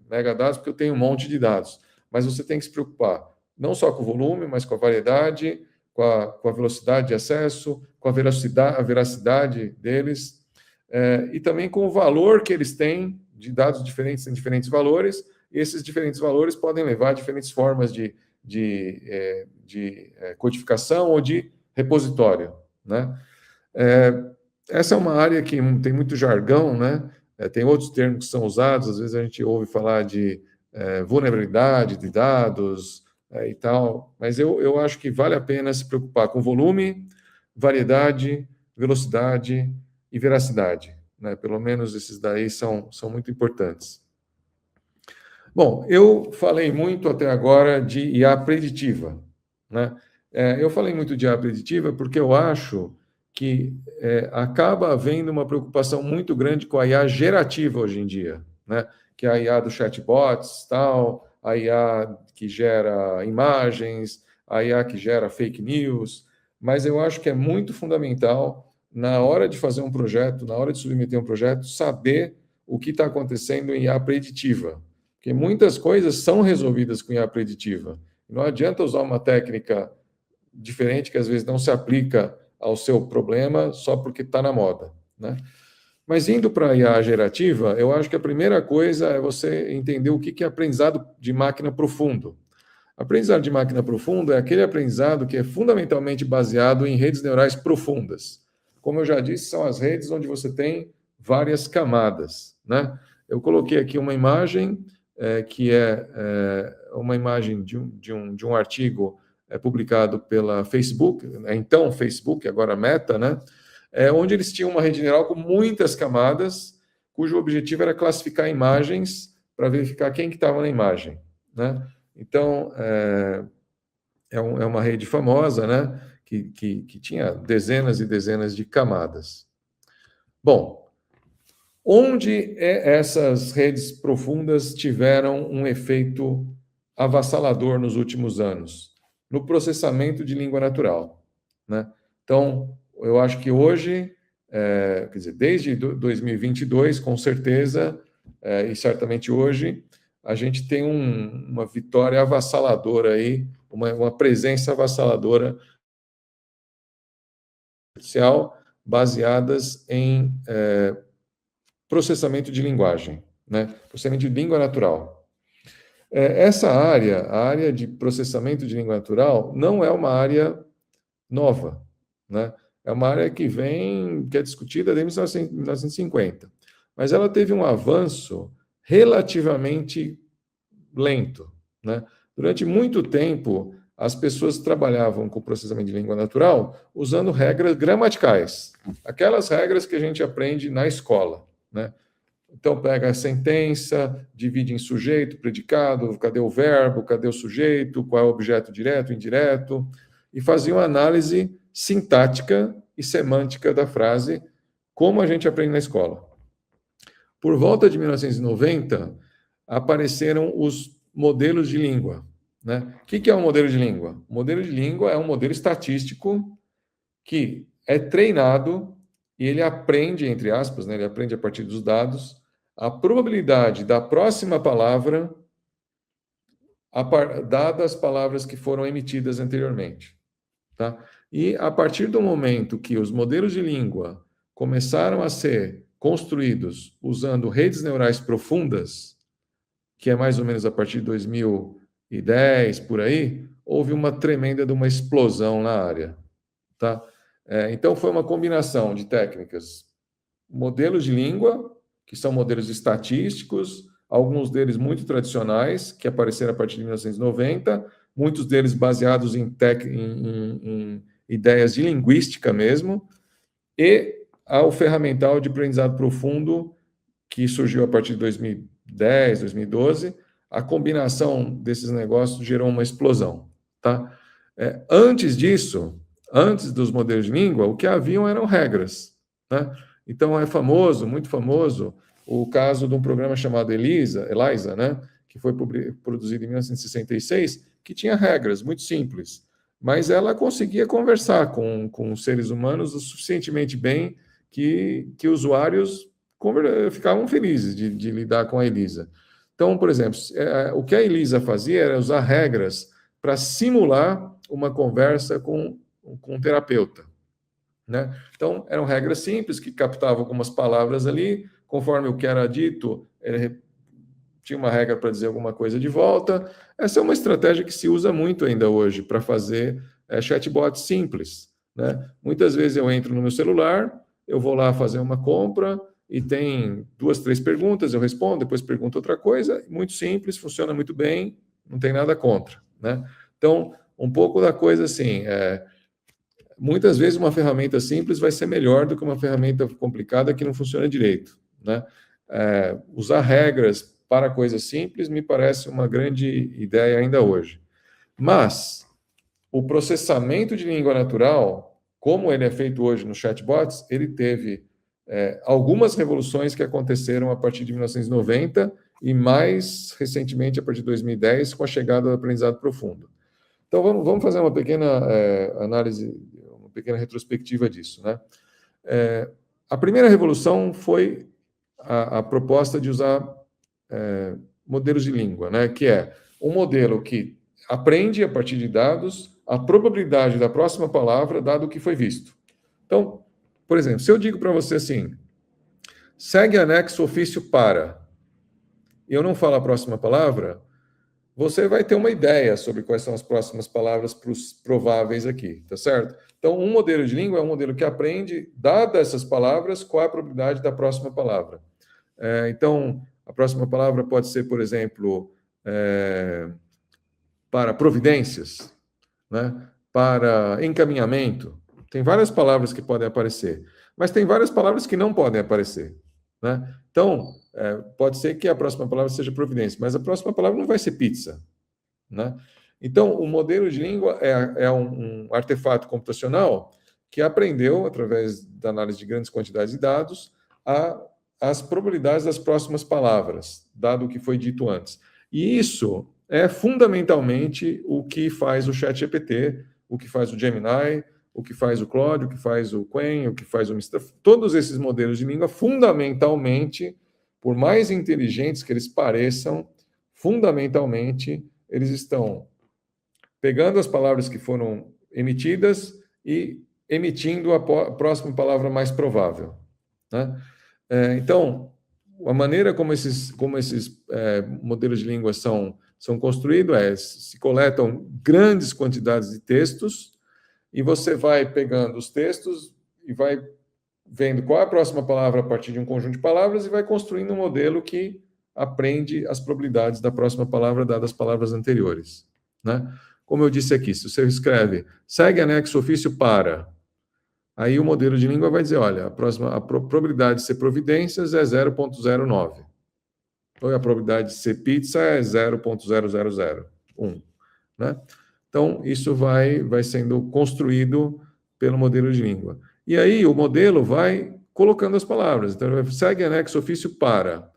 S2: megadados porque eu tenho um monte de dados, mas você tem que se preocupar não só com o volume, mas com a variedade, com a velocidade de acesso, com a veracidade deles, e também com o valor que eles têm de dados diferentes em diferentes valores. E esses diferentes valores podem levar a diferentes formas de codificação ou de repositório, né? Essa é uma área que tem muito jargão, né? Tem outros termos que são usados, às vezes a gente ouve falar de vulnerabilidade de dados e tal, mas eu acho que vale a pena se preocupar com volume, variedade, velocidade e veracidade, né? Pelo menos esses daí são muito importantes. Bom, eu falei muito até agora de IA preditiva, né? Eu falei muito de IA preditiva porque eu acho que acaba havendo uma preocupação muito grande com a IA gerativa hoje em dia, né? Que é a IA dos chatbots, tal, a IA que gera imagens, a IA que gera fake news, mas eu acho que é muito fundamental, na hora de fazer um projeto, na hora de submeter um projeto, saber o que está acontecendo em IA preditiva, porque muitas coisas são resolvidas com IA preditiva. Não adianta usar uma técnica diferente que às vezes não se aplica ao seu problema só porque está na moda, né? Mas indo para a IA gerativa, eu acho que a primeira coisa é você entender o que é aprendizado de máquina profundo. Aprendizado de máquina profunda é aquele aprendizado que é fundamentalmente baseado em redes neurais profundas. Como eu já disse, são as redes onde você tem várias camadas, né? Eu coloquei aqui uma imagem que é uma imagem de um artigo publicado pela Facebook, então Facebook, agora Meta, né? Onde eles tinham uma rede neural com muitas camadas, cujo objetivo era classificar imagens para verificar quem que estava na imagem, né? Então, é uma rede famosa, né? Que tinha dezenas e dezenas de camadas. Bom, onde essas redes profundas tiveram um efeito avassalador nos últimos anos? No processamento de língua natural, né? Então, eu acho que hoje, quer dizer, desde 2022, com certeza, e certamente hoje, a gente tem uma vitória avassaladora aí, uma presença avassaladora artificial baseadas em processamento de linguagem, né? Processamento de língua natural. Essa área, a área de processamento de língua natural, não é uma área nova, né? É uma área que é discutida desde 1950, mas ela teve um avanço relativamente lento, né? Durante muito tempo, as pessoas trabalhavam com processamento de língua natural usando regras gramaticais, aquelas regras que a gente aprende na escola, né? Então, pega a sentença, divide em sujeito, predicado, cadê o verbo, cadê o sujeito, qual é o objeto direto, indireto, e fazia uma análise sintática e semântica da frase, como a gente aprende na escola. Por volta de 1990, apareceram os modelos de língua, né? O que é um modelo de língua? O modelo de língua é um modelo estatístico que é treinado e ele aprende, entre aspas, né? Ele aprende a partir dos dados, a probabilidade da próxima palavra, dadas as palavras que foram emitidas anteriormente, tá? E a partir do momento que os modelos de língua começaram a ser construídos usando redes neurais profundas, que é mais ou menos a partir de 2010, por aí, houve uma tremenda de uma explosão na área, tá? Então, foi uma combinação de técnicas, modelos de língua, que são modelos estatísticos, alguns deles muito tradicionais, que apareceram a partir de 1990, muitos deles baseados em ideias de linguística mesmo, e ao ferramental de aprendizado profundo, que surgiu a partir de 2010, 2012, a combinação desses negócios gerou uma explosão, tá? Antes disso, antes dos modelos de língua, o que haviam eram regras, né? Então, é famoso, muito famoso, o caso de um programa chamado ELIZA, né, que foi produzido em 1966, que tinha regras muito simples, mas ela conseguia conversar com seres humanos o suficientemente bem que usuários ficavam felizes de lidar com a ELIZA. Então, por exemplo, o que a ELIZA fazia era usar regras para simular uma conversa com um terapeuta, né? Então, eram regras simples que captavam algumas palavras ali, conforme o que era dito, tinha uma regra para dizer alguma coisa de volta. Essa é uma estratégia que se usa muito ainda hoje para fazer chatbots simples, né? Muitas vezes eu entro no meu celular, eu vou lá fazer uma compra e tem 2, 3 perguntas, eu respondo, depois pergunto outra coisa, muito simples, funciona muito bem, não tem nada contra, né? Então, um pouco da coisa assim, muitas vezes uma ferramenta simples vai ser melhor do que uma ferramenta complicada que não funciona direito, né? Usar regras para coisas simples me parece uma grande ideia ainda hoje. Mas o processamento de língua natural, como ele é feito hoje nos chatbots, ele teve algumas revoluções que aconteceram a partir de 1990 e mais recentemente a partir de 2010 com a chegada do aprendizado profundo. Então vamos fazer uma pequena análise, uma pequena retrospectiva disso, né? A primeira revolução foi a proposta de usar modelos de língua, né? Que é um modelo que aprende a partir de dados a probabilidade da próxima palavra, dado o que foi visto. Então, por exemplo, se eu digo para você assim, segue anexo ofício para, e eu não falo a próxima palavra, você vai ter uma ideia sobre quais são as próximas palavras prováveis aqui, tá certo? Então, um modelo de língua é um modelo que aprende, dadas essas palavras, qual é a probabilidade da próxima palavra. Então, a próxima palavra pode ser, por exemplo, para providências, né? Para encaminhamento. Tem várias palavras que podem aparecer, mas tem várias palavras que não podem aparecer, né? Então, pode ser que a próxima palavra seja providência, mas a próxima palavra não vai ser pizza, né? Então, o modelo de língua é um artefato computacional que aprendeu, através da análise de grandes quantidades de dados, as probabilidades das próximas palavras, dado o que foi dito antes. E isso é fundamentalmente o que faz o ChatGPT, o que faz o Gemini, o que faz o Claude, o que faz o Qwen, o que faz o Mistral. Todos esses modelos de língua, fundamentalmente, por mais inteligentes que eles pareçam, fundamentalmente, eles estão pegando as palavras que foram emitidas e emitindo a próxima palavra mais provável, né? Então, a maneira como esses modelos de língua são construídos se coletam grandes quantidades de textos e você vai pegando os textos e vai vendo qual é a próxima palavra a partir de um conjunto de palavras e vai construindo um modelo que aprende as probabilidades da próxima palavra dadas as palavras anteriores, né? Como eu disse aqui, se você escreve segue anexo ofício para, aí o modelo de língua vai dizer, olha, a probabilidade de ser providências é 0,09. Ou a probabilidade de ser pizza é 0,0001, né? Então, isso vai sendo construído pelo modelo de língua. E aí o modelo vai colocando as palavras. Então, segue anexo ofício para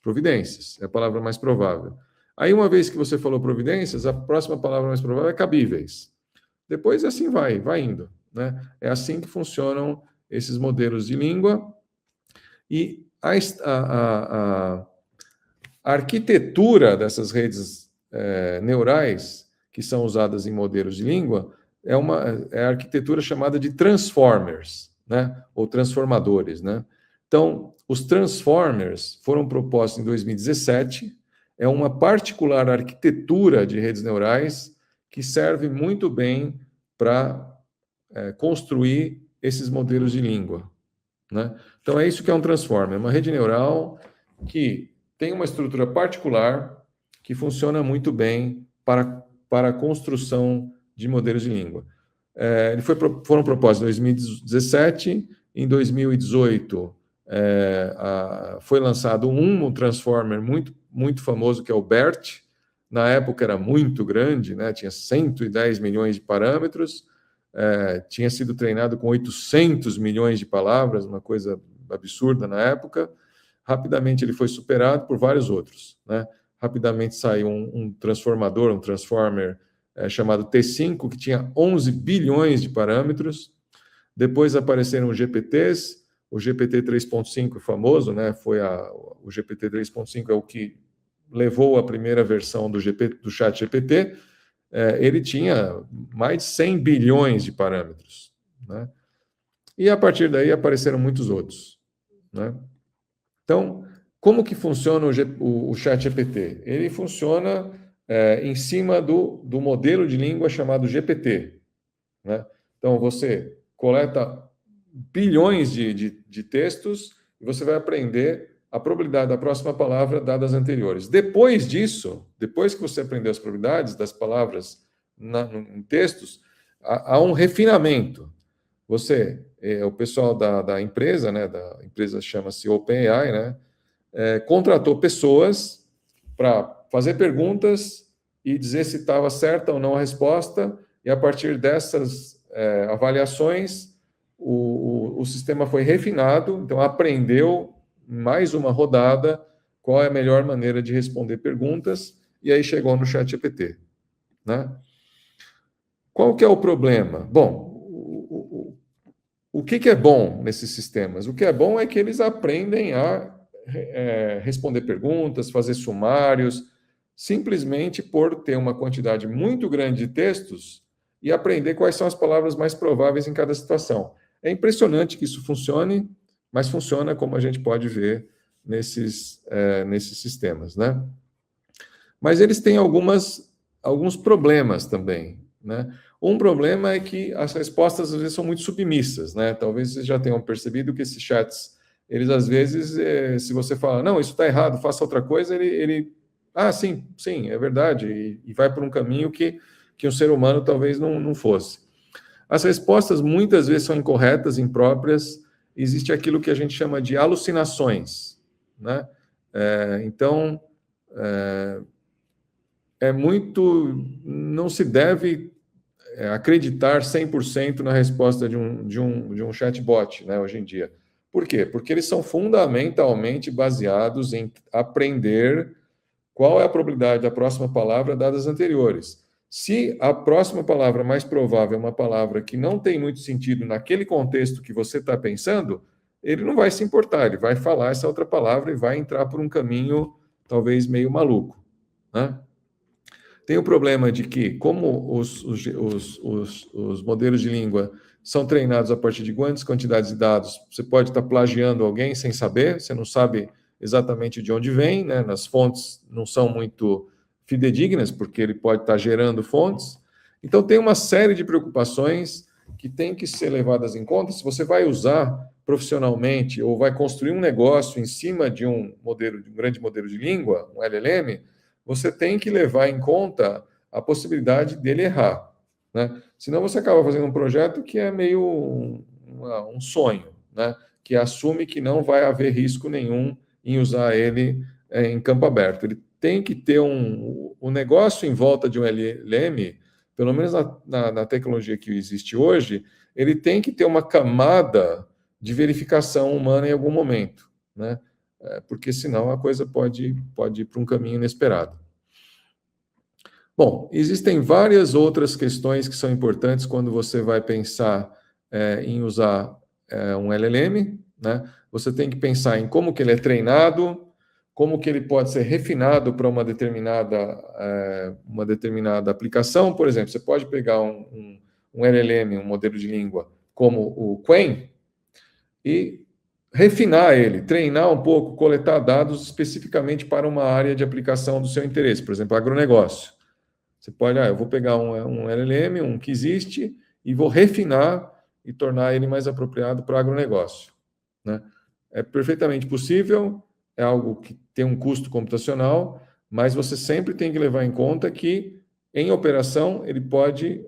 S2: providências, é a palavra mais provável. Aí, uma vez que você falou providências, a próxima palavra mais provável é cabíveis. Depois, assim vai indo, né? É assim que funcionam esses modelos de língua. E a arquitetura dessas redes neurais que são usadas em modelos de língua é a arquitetura chamada de transformers, né? Ou transformadores, né? Então, os transformers foram propostos em 2017, é uma particular arquitetura de redes neurais que serve muito bem para construir esses modelos de língua, né? Então, é isso que é um transformer, uma rede neural que tem uma estrutura particular que funciona muito bem para a construção de modelos de língua. Foram propostos em 2017, em 2018 foi lançado um transformer muito, muito famoso, que é o BERT. Na época era muito grande, né? Tinha 110 milhões de parâmetros, tinha sido treinado com 800 milhões de palavras, uma coisa absurda na época. Rapidamente ele foi superado por vários outros, né? Rapidamente saiu um transformer chamado T5, que tinha 11 bilhões de parâmetros. Depois apareceram os GPTs, o GPT 3.5 famoso, né? O GPT 3.5 é o que levou a primeira versão do chat GPT. Ele tinha mais de 100 bilhões de parâmetros, né? E a partir daí apareceram muitos outros, né? Então, como que funciona o chat GPT? Ele funciona em cima do modelo de língua chamado GPT, né? Então, você coleta bilhões de textos e você vai aprender a probabilidade da próxima palavra dadas anteriores. Depois disso, depois que você aprendeu as probabilidades das palavras em textos, há um refinamento. O pessoal da empresa, né, da empresa chama-se OpenAI, né, contratou pessoas para fazer perguntas e dizer se estava certa ou não a resposta, e a partir dessas avaliações, o sistema foi refinado, então aprendeu mais uma rodada qual é a melhor maneira de responder perguntas, e aí chegou no ChatGPT, né? Qual que é o problema? Bom, o que é bom nesses sistemas? O que é bom é que eles aprendem a responder perguntas, fazer sumários, simplesmente por ter uma quantidade muito grande de textos e aprender quais são as palavras mais prováveis em cada situação. É impressionante que isso funcione, mas funciona como a gente pode ver nesses sistemas, né? Mas eles têm alguns problemas também, né? Um problema é que as respostas às vezes são muito submissas, né? Talvez vocês já tenham percebido que esses chats, eles às vezes, se você fala, não, isso está errado, faça outra coisa, sim, é verdade, e vai por um caminho que um ser humano talvez não fosse. As respostas muitas vezes são incorretas, impróprias, existe aquilo que a gente chama de alucinações, né? Então, não se deve acreditar 100% na resposta de um chatbot, né, hoje em dia. Por quê? Porque eles são fundamentalmente baseados em aprender qual é a probabilidade da próxima palavra dadas anteriores. Se a próxima palavra mais provável é uma palavra que não tem muito sentido naquele contexto que você está pensando, ele não vai se importar, ele vai falar essa outra palavra e vai entrar por um caminho talvez meio maluco, né? Tem o problema de que, como os modelos de língua são treinados a partir de grandes quantidades de dados, você pode estar plagiando alguém sem saber, você não sabe exatamente de onde vem, né? As fontes não são muito fidedignas, porque ele pode estar gerando fontes. Então, tem uma série de preocupações que têm que ser levadas em conta. Se você vai usar profissionalmente ou vai construir um negócio em cima de um grande modelo de língua, um LLM, você tem que levar em conta a possibilidade dele errar, né? Senão você acaba fazendo um projeto que é meio um sonho, né? Que assume que não vai haver risco nenhum em usar ele em campo aberto. Ele tem que ter um negócio em volta de um LLM, pelo menos na tecnologia que existe hoje, ele tem que ter uma camada de verificação humana em algum momento, né? Porque senão a coisa pode ir para um caminho inesperado. Bom, existem várias outras questões que são importantes quando você vai pensar em usar um LLM, né? Você tem que pensar em como que ele é treinado, como que ele pode ser refinado para uma determinada aplicação. Por exemplo, você pode pegar um LLM, um modelo de língua, como o Qwen, e refinar ele, treinar um pouco, coletar dados especificamente para uma área de aplicação do seu interesse, por exemplo, agronegócio. Você pode, eu vou pegar um LLM, um que existe, e vou refinar e tornar ele mais apropriado para o agronegócio, né? É perfeitamente possível, é algo que tem um custo computacional, mas você sempre tem que levar em conta que, em operação, ele pode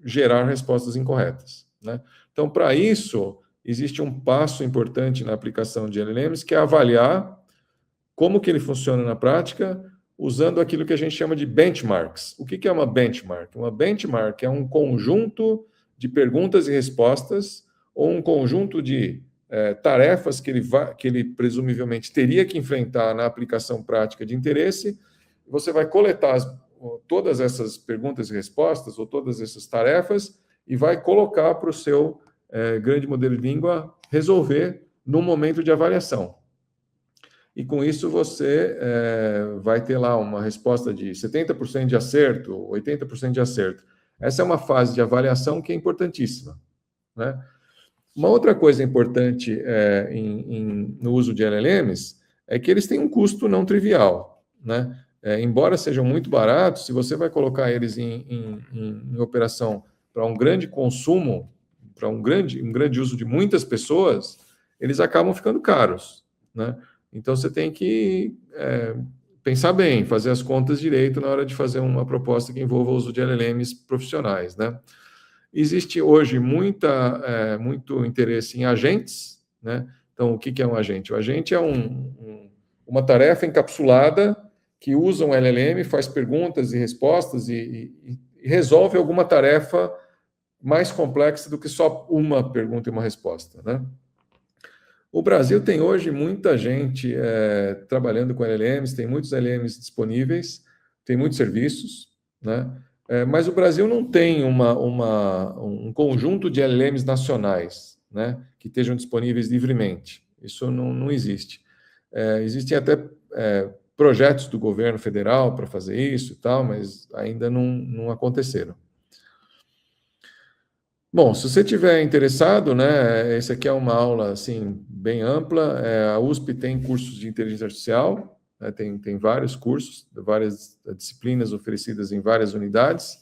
S2: gerar respostas incorretas, né? Então, para isso, existe um passo importante na aplicação de LLMs, que é avaliar como que ele funciona na prática, usando aquilo que a gente chama de benchmarks. O que é uma benchmark? Uma benchmark é um conjunto de perguntas e respostas, ou um conjunto de tarefas que ele presumivelmente teria que enfrentar na aplicação prática de interesse. Você vai coletar todas essas perguntas e respostas, ou todas essas tarefas, e vai colocar para o seu grande modelo de língua resolver no momento de avaliação. E com isso você vai ter lá uma resposta de 70% de acerto, 80% de acerto. Essa é uma fase de avaliação que é importantíssima, né? Uma outra coisa importante no uso de LLMs é que eles têm um custo não trivial, né? Embora sejam muito baratos, se você vai colocar eles em operação para um grande consumo, para um grande uso de muitas pessoas, eles acabam ficando caros, né? Então você tem que pensar bem, fazer as contas direito na hora de fazer uma proposta que envolva o uso de LLMs profissionais, né? Existe hoje muito interesse em agentes, né? Então, o que é um agente? O agente é uma tarefa encapsulada que usa um LLM, faz perguntas e respostas e resolve alguma tarefa mais complexa do que só uma pergunta e uma resposta, né? O Brasil tem hoje muita gente trabalhando com LLMs, tem muitos LLMs disponíveis, tem muitos serviços, né? Mas o Brasil não tem um conjunto de LLMs nacionais, né, que estejam disponíveis livremente. Isso não existe. Existem até projetos do governo federal para fazer isso e tal, mas ainda não aconteceram. Bom, se você estiver interessado, né, esse aqui é uma aula assim bem ampla. A USP tem cursos de inteligência artificial, né, tem vários cursos, várias disciplinas oferecidas em várias unidades.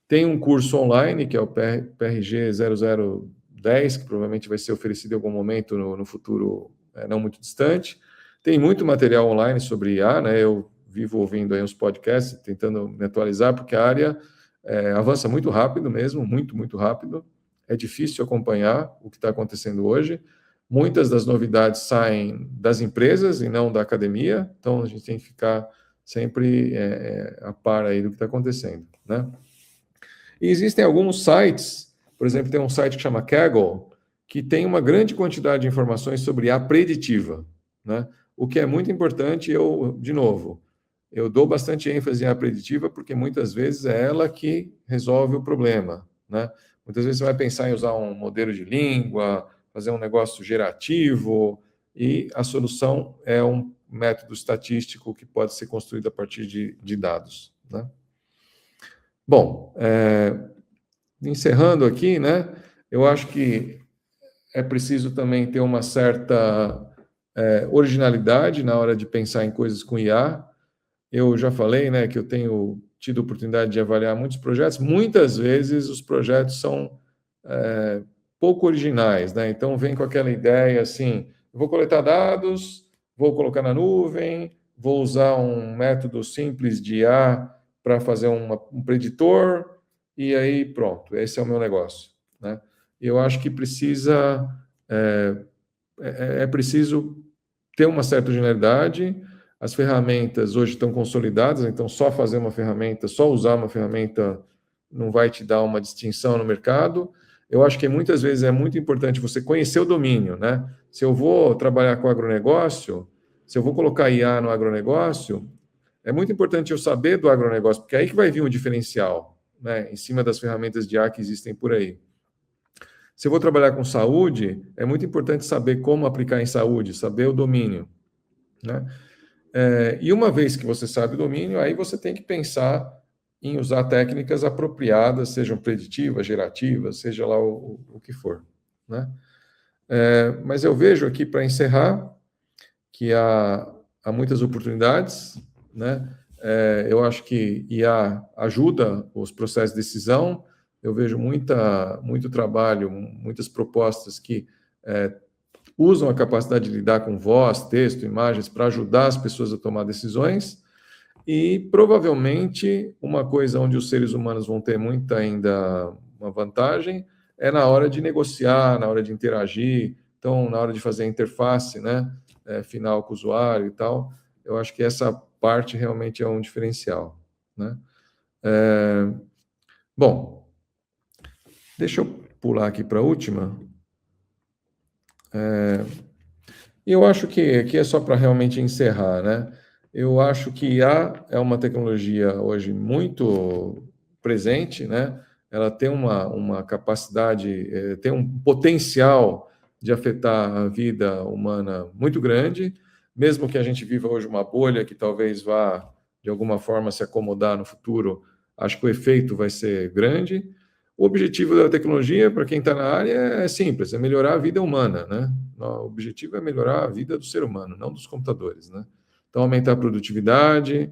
S2: Tem um curso online, que é o PRG 0010, que provavelmente vai ser oferecido em algum momento no futuro não muito distante. Tem muito material online sobre IA, né? Eu vivo ouvindo aí uns podcasts, tentando me atualizar, porque a área avança muito rápido mesmo, muito rápido. É difícil acompanhar o que está acontecendo hoje. Muitas das novidades saem das empresas e não da academia, então a gente tem que ficar sempre a par aí do que está acontecendo, né? E existem alguns sites, por exemplo, tem um site que chama Kaggle, que tem uma grande quantidade de informações sobre a preditiva, né? O que é muito importante. De novo, eu dou bastante ênfase à preditiva porque muitas vezes é ela que resolve o problema, né? Muitas vezes você vai pensar em usar um modelo de língua, fazer um negócio gerativo, e a solução é um método estatístico que pode ser construído a partir de dados, né? Bom, encerrando aqui, né? Eu acho que é preciso também ter uma certa originalidade na hora de pensar em coisas com IA. Eu já falei, né, que eu tenho tido a oportunidade de avaliar muitos projetos. Muitas vezes os projetos são pouco originais, né? Então vem com aquela ideia assim: vou coletar dados, vou colocar na nuvem, vou usar um método simples de IA para fazer um preditor, e aí pronto, esse é o meu negócio, né? Eu acho que é preciso ter uma certa originalidade. As ferramentas hoje estão consolidadas, então só fazer uma ferramenta, só usar uma ferramenta não vai te dar uma distinção no mercado. Eu acho que muitas vezes é muito importante você conhecer o domínio, né? Se eu vou trabalhar com agronegócio, se eu vou colocar IA no agronegócio, é muito importante eu saber do agronegócio, porque é aí que vai vir o diferencial, né, em cima das ferramentas de IA que existem por aí. Se eu vou trabalhar com saúde, é muito importante saber como aplicar em saúde, saber o domínio, né? E uma vez que você sabe o domínio, aí você tem que pensar em usar técnicas apropriadas, sejam preditivas, gerativas, seja lá o que for, né? Mas eu vejo aqui, para encerrar, que há muitas oportunidades, né? Eu acho que IA ajuda os processos de decisão. Eu vejo muito trabalho, muitas propostas que usam a capacidade de lidar com voz, texto, imagens para ajudar as pessoas a tomar decisões. E provavelmente uma coisa onde os seres humanos vão ter muita ainda uma vantagem é na hora de negociar, na hora de interagir, então na hora de fazer a interface, né, final com o usuário e tal. Eu acho que essa parte realmente é um diferencial, né? Bom, deixa eu pular aqui para a última. E eu acho que aqui é só para realmente encerrar, né? Eu acho que IA é uma tecnologia hoje muito presente, né? Ela tem uma capacidade, tem um potencial de afetar a vida humana muito grande, mesmo que a gente viva hoje uma bolha que talvez vá, de alguma forma, se acomodar no futuro, acho que o efeito vai ser grande. O objetivo da tecnologia, para quem está na área, é simples, é melhorar a vida humana, né? O objetivo é melhorar a vida do ser humano, não dos computadores, né? Então, aumentar a produtividade,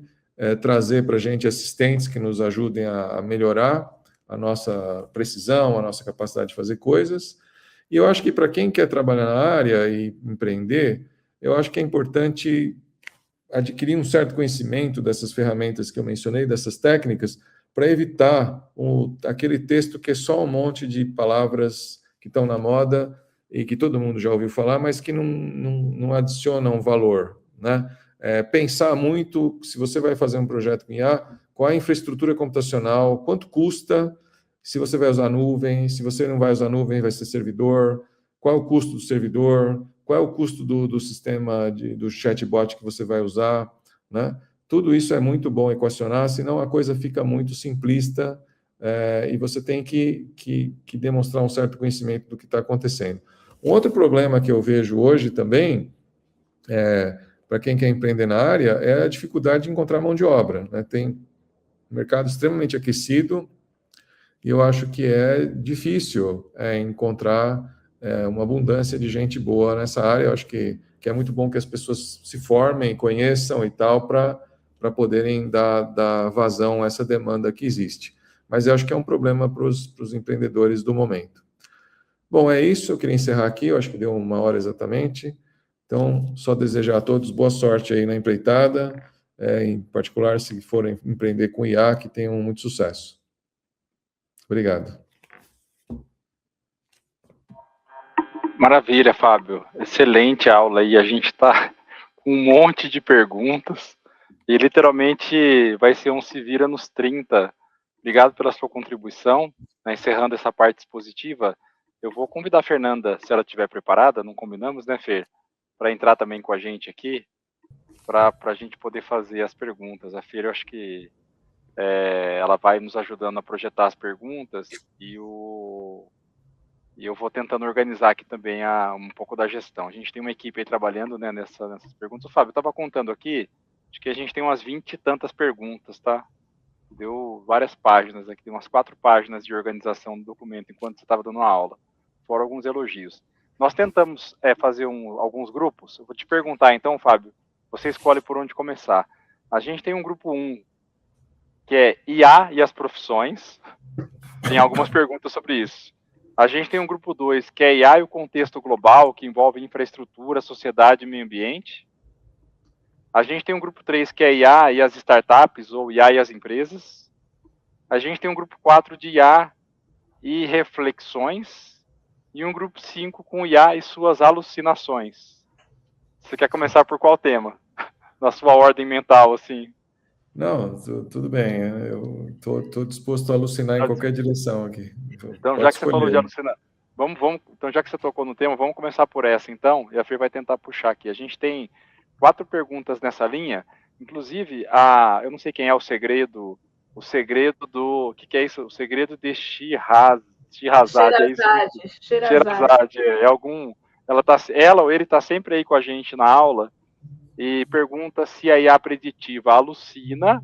S2: trazer para a gente assistentes que nos ajudem a melhorar a nossa precisão, a nossa capacidade de fazer coisas. E eu acho que para quem quer trabalhar na área e empreender, eu acho que é importante adquirir um certo conhecimento dessas ferramentas que eu mencionei, dessas técnicas, para evitar aquele texto que é só um monte de palavras que estão na moda e que todo mundo já ouviu falar, mas que não adicionam valor, né? Pensar muito, se você vai fazer um projeto com IA, qual é a infraestrutura computacional, quanto custa, se você vai usar nuvem, se você não vai usar nuvem, vai ser servidor, qual é o custo do servidor, qual é o custo do sistema do chatbot que você vai usar, né? Tudo isso é muito bom equacionar, senão a coisa fica muito simplista e você tem que demonstrar um certo conhecimento do que está acontecendo. Um outro problema que eu vejo hoje também, para quem quer empreender na área, é a dificuldade de encontrar mão de obra, né? Tem um mercado extremamente aquecido e eu acho que é difícil encontrar uma abundância de gente boa nessa área. Eu acho que é muito bom que as pessoas se formem, conheçam e tal, para poderem dar vazão a essa demanda que existe. Mas eu acho que é um problema para os empreendedores do momento. Bom, é isso. Eu queria encerrar aqui. Eu acho que deu 1 hora exatamente. Então, só desejar a todos boa sorte aí na empreitada, em particular, se forem empreender com IA, que tenham muito sucesso. Obrigado.
S1: Maravilha, Fábio. Excelente aula aí. A gente está com um monte de perguntas e literalmente vai ser um se vira nos 30. Obrigado pela sua contribuição. Encerrando essa parte expositiva, eu vou convidar a Fernanda, se ela estiver preparada, não combinamos, né, Fer? Para entrar também com a gente aqui, para a gente poder fazer as perguntas. A Fer, eu acho que ela vai nos ajudando a projetar as perguntas e eu vou tentando organizar aqui também um pouco da gestão. A gente tem uma equipe aí trabalhando, né, nessas perguntas. O Fábio, eu estava contando aqui, acho que a gente tem umas 20 e tantas perguntas, tá? Deu várias páginas aqui, tem umas 4 páginas de organização do documento enquanto você estava dando a aula, fora alguns elogios. Nós tentamos fazer alguns grupos. Eu vou te perguntar então, Fábio, você escolhe por onde começar. A gente tem um grupo 1, que é IA e as profissões. Tem algumas perguntas sobre isso. A gente tem um grupo 2, que é IA e o contexto global, que envolve infraestrutura, sociedade e meio ambiente. A gente tem um grupo 3, que é IA e as startups, ou IA e as empresas. A gente tem um grupo 4 de IA e reflexões. E um grupo 5 com IA e suas alucinações. Você quer começar por qual tema? Na sua ordem mental, assim.
S2: Não, tudo bem. Eu estou disposto a alucinar em qualquer direção aqui.
S1: Então, já
S2: Pode
S1: que você falou de
S2: escolher.
S1: alucinar, então, já que você tocou no tema, vamos começar por essa, então, e a Fê vai tentar puxar aqui. A gente tem 4 perguntas nessa linha, inclusive, eu não sei quem é o segredo o que é isso? O segredo de Shirazade, é isso? Sherazade, ela ou ele está sempre aí com a gente na aula, e pergunta se a IA preditiva alucina,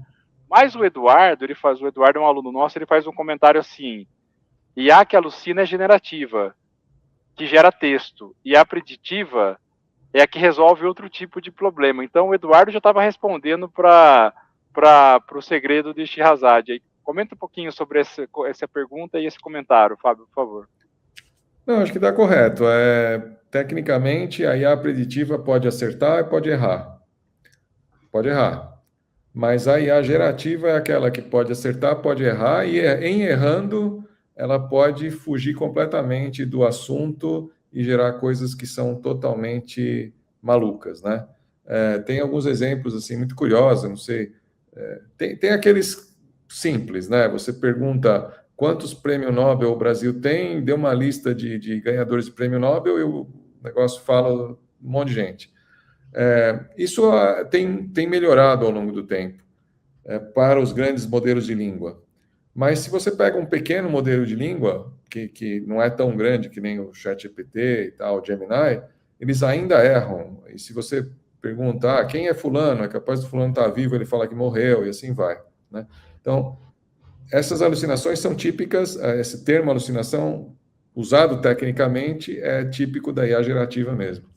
S1: mas o Eduardo é um aluno nosso, ele faz um comentário assim: IA que alucina é generativa, que gera texto, e a preditiva é a que resolve outro tipo de problema. Então o Eduardo já estava respondendo para o segredo de Shirazade. Comenta um pouquinho sobre essa pergunta e esse comentário, Fábio, por favor.
S2: Não, acho que está correto. Tecnicamente, a IA preditiva pode acertar e pode errar. Pode errar. Mas a IA gerativa é aquela que pode acertar, pode errar, e em errando, ela pode fugir completamente do assunto e gerar coisas que são totalmente malucas, né? Tem alguns exemplos assim muito curiosos, não sei. Tem aqueles simples, né? Você pergunta quantos prêmios Nobel o Brasil tem, deu uma lista de ganhadores de prêmio Nobel, negócio fala um monte de gente. Isso tem melhorado ao longo do tempo para os grandes modelos de língua. Mas se você pega um pequeno modelo de língua, que não é tão grande que nem o ChatGPT e tal, o Gemini, eles ainda erram. E se você perguntar quem é fulano, é capaz do fulano estar vivo, ele fala que morreu, e assim vai. Né? Então, essas alucinações são típicas, esse termo alucinação, usado tecnicamente, é típico da IA gerativa mesmo.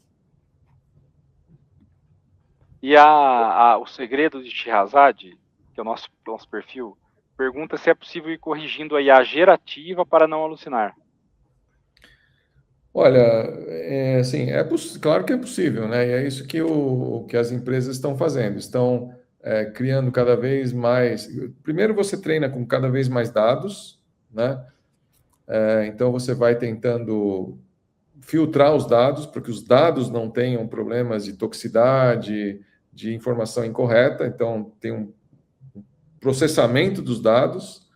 S1: E o segredo de Scheherazade, que é o nosso perfil, pergunta se é possível ir corrigindo a IA gerativa para não alucinar.
S2: Olha, assim, claro que é possível, né? E é isso que as empresas estão fazendo. Estão criando cada vez mais. Primeiro, você treina com cada vez mais dados, né? Então, você vai tentando filtrar os dados para que os dados não tenham problemas de toxicidade, de informação incorreta. Então, tem um processamento dos dados.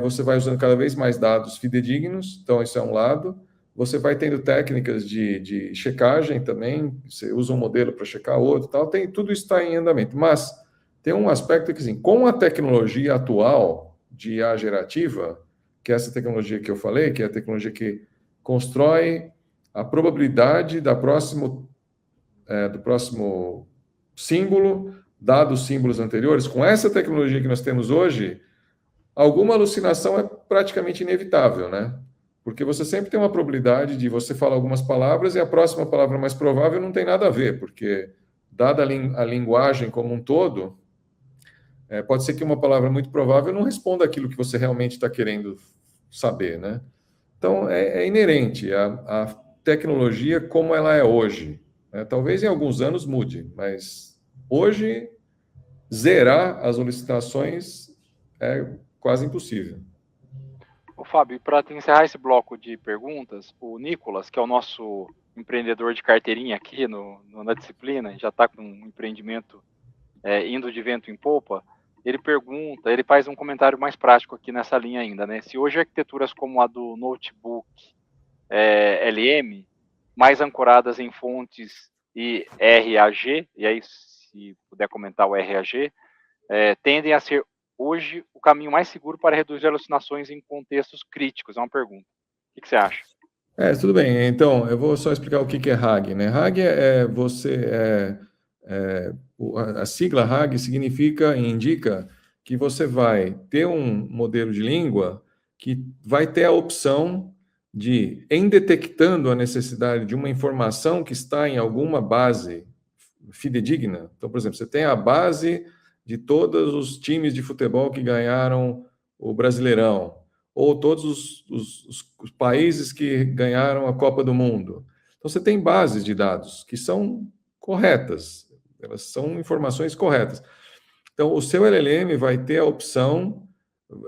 S2: Você vai usando cada vez mais dados fidedignos. Então, isso é um lado. Você vai tendo técnicas de checagem também, você usa um modelo para checar outro, tal. Tudo isso está em andamento. Mas tem um aspecto que, assim, com a tecnologia atual de IA gerativa, que é essa tecnologia que eu falei, que é a tecnologia que constrói a probabilidade do próximo símbolo, dados símbolos anteriores, com essa tecnologia que nós temos hoje, alguma alucinação é praticamente inevitável, né? Porque você sempre tem uma probabilidade de você falar algumas palavras e a próxima palavra mais provável não tem nada a ver, porque, dada a linguagem como um todo, pode ser que uma palavra muito provável não responda aquilo que você realmente está querendo saber, né? Então, é inerente à tecnologia como ela é hoje. Né? Talvez em alguns anos mude, mas hoje, zerar as solicitações é quase impossível.
S1: Ô, Fábio, para encerrar esse bloco de perguntas, o Nicolas, que é o nosso empreendedor de carteirinha aqui na disciplina, já está com um empreendimento indo de vento em popa, ele faz um comentário mais prático aqui nessa linha ainda, né? Se hoje arquiteturas como a do notebook LM, mais ancoradas em fontes e RAG, e aí se puder comentar o RAG, tendem a ser hoje o caminho mais seguro para reduzir alucinações em contextos críticos? É uma pergunta. O que você acha?
S2: Tudo bem. Então, eu vou só explicar o que é RAG, né? RAG a sigla RAG significa e indica que você vai ter um modelo de língua que vai ter a opção de, em detectando a necessidade de uma informação que está em alguma base fidedigna. Então, por exemplo, você tem a base de todos os times de futebol que ganharam o Brasileirão, ou todos os países que ganharam a Copa do Mundo. Então, você tem bases de dados que são corretas, elas são informações corretas. Então, o seu LLM vai ter a opção,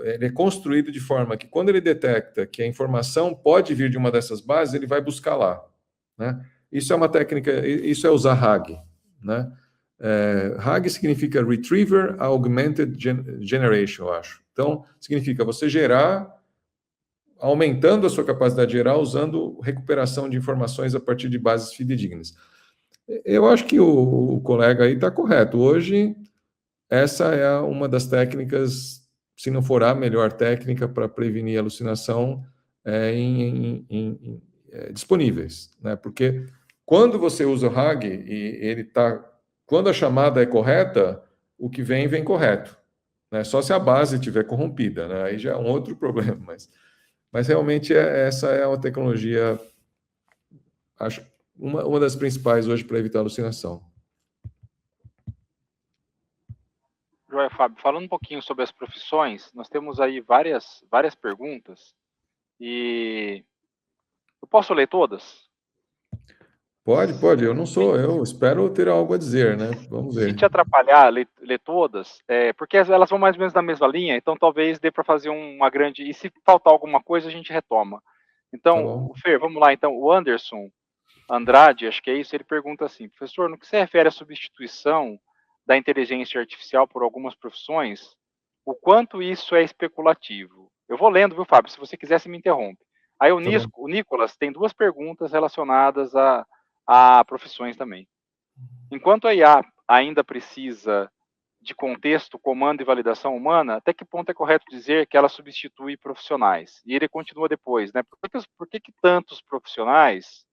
S2: ele é construído de forma que, quando ele detecta que a informação pode vir de uma dessas bases, ele vai buscar lá. Né? Isso é uma técnica, isso é usar RAG. Né? RAG significa Retriever Augmented Generation, eu acho. Então, significa você gerar, aumentando a sua capacidade de gerar, usando recuperação de informações a partir de bases fidedignas. Eu acho que o colega aí está correto. Hoje, essa é uma das técnicas, se não for a melhor técnica para prevenir alucinação disponíveis. Né? Porque quando você usa o RAG e ele está. Quando a chamada é correta, o que vem correto. Né? Só se a base estiver corrompida, né? Aí já é um outro problema. Mas realmente essa é uma tecnologia, acho, uma das principais hoje para evitar alucinação.
S1: Joia, Fábio, falando um pouquinho sobre as profissões, nós temos aí várias perguntas e eu posso ler todas?
S2: Pode, eu espero ter algo a dizer, né? Vamos
S1: Se
S2: ver.
S1: te atrapalhar ler todas, porque elas vão mais ou menos na mesma linha, então talvez dê para fazer uma grande. E se faltar alguma coisa, a gente retoma.
S2: Tá
S1: Então,
S2: bom.
S1: Fer, vamos lá. Então, o Anderson Andrade, acho que é isso, ele pergunta assim: professor, no que se refere à substituição da inteligência artificial por algumas profissões, o quanto isso é especulativo? Eu vou lendo, viu, Fábio? Se você quiser, você me interrompe. Aí o Nicolas tem duas perguntas relacionadas a profissões também. Enquanto a IA ainda precisa de contexto, comando e validação humana, até que ponto é correto dizer que ela substitui profissionais? E ele continua depois, né? Por que tantos profissionais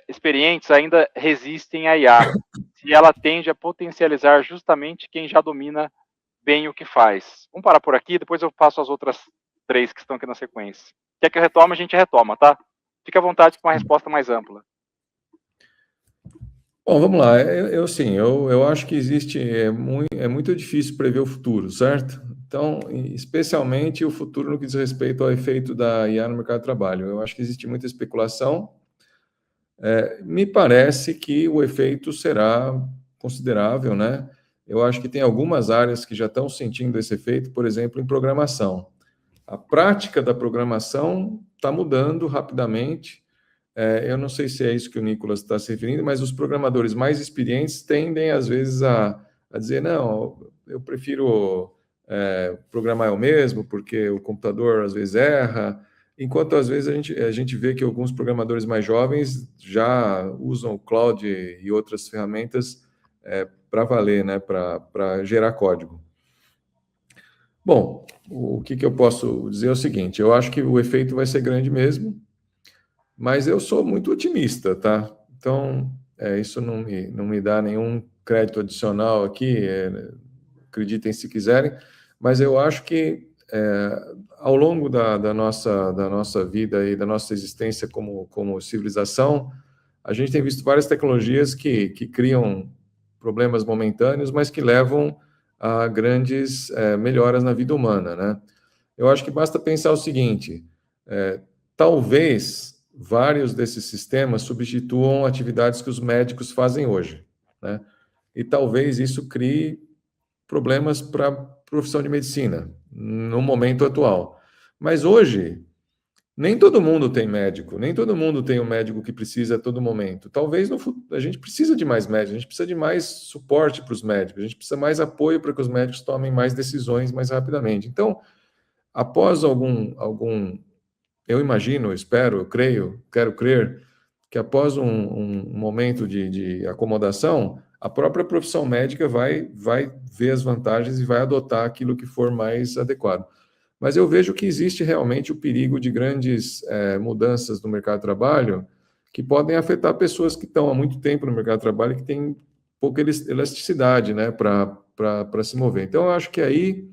S1: experientes ainda resistem à IA, se ela tende a potencializar justamente quem já domina bem o que faz? Vamos parar por aqui, depois eu passo as outras 3 que estão aqui na sequência. Quer que eu retome, a gente retoma, tá? Fique à vontade com uma resposta mais ampla.
S2: Bom, vamos lá. Eu acho que é muito difícil prever o futuro, certo? Então, especialmente o futuro no que diz respeito ao efeito da IA no mercado de trabalho. Eu acho que existe muita especulação. Me parece que o efeito será considerável, né? Eu acho que tem algumas áreas que já estão sentindo esse efeito, por exemplo, em programação. A prática da programação está mudando rapidamente. Eu não sei se é isso que o Nicolas está se referindo, mas os programadores mais experientes tendem, às vezes, a dizer, não, eu prefiro programar eu mesmo, porque o computador, às vezes, erra, enquanto, às vezes, a gente vê que alguns programadores mais jovens já usam o cloud e outras ferramentas para valer, né, para gerar código. Bom, o que eu posso dizer é o seguinte, eu acho que o efeito vai ser grande mesmo, mas eu sou muito otimista, tá? Então, isso não me dá nenhum crédito adicional aqui, acreditem se quiserem, mas eu acho que ao longo da nossa vida e da nossa existência como civilização, a gente tem visto várias tecnologias que criam problemas momentâneos, mas que levam a grandes melhoras na vida humana, né? Eu acho que basta pensar o seguinte, talvez vários desses sistemas substituam atividades que os médicos fazem hoje, né? E talvez isso crie problemas para a profissão de medicina no momento atual. Mas hoje, nem todo mundo tem médico, nem todo mundo tem um médico que precisa a todo momento. Talvez no futuro, a gente precisa de mais médicos, a gente precisa de mais suporte para os médicos, a gente precisa mais apoio para que os médicos tomem mais decisões mais rapidamente. Então, após eu imagino, eu espero, eu creio, quero crer, que após um momento de acomodação, a própria profissão médica vai ver as vantagens e vai adotar aquilo que for mais adequado. Mas eu vejo que existe realmente o perigo de grandes mudanças no mercado de trabalho que podem afetar pessoas que estão há muito tempo no mercado de trabalho e que têm pouca elasticidade, né, para se mover. Então, eu acho que aí,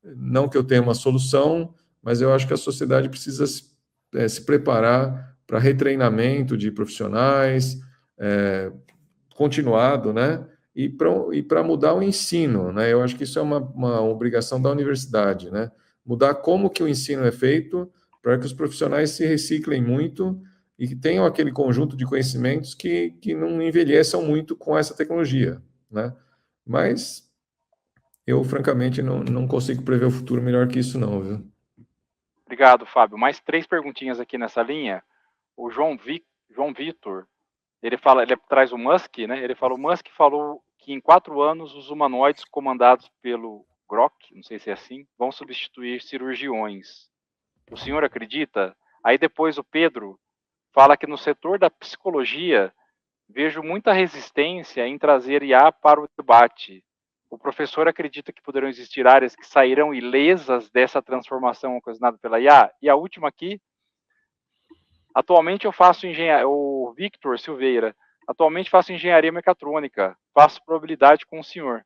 S2: não que eu tenha uma solução, mas eu acho que a sociedade precisa se preparar para retreinamento de profissionais, continuado, né? E para mudar o ensino, né? Eu acho que isso é uma obrigação da universidade, né? Mudar como que o ensino é feito para que os profissionais se reciclem muito e que tenham aquele conjunto de conhecimentos que não envelheçam muito com essa tecnologia, né? Mas eu, francamente, não consigo prever o futuro melhor que isso, não, viu?
S1: Obrigado, Fábio. Mais 3 perguntinhas aqui nessa linha. O João Vitor, ele traz o Musk, né? Ele fala, o Musk falou que em 4 anos os humanoides comandados pelo Grok, não sei se é assim, vão substituir cirurgiões. O senhor acredita? Aí depois o Pedro fala que no setor da psicologia vejo muita resistência em trazer IA para o debate. O professor acredita que poderão existir áreas que sairão ilesas dessa transformação ocasionada pela IA? E a última aqui, atualmente eu faço engenharia, o Victor Silveira, atualmente faço engenharia mecatrônica, faço probabilidade com o senhor.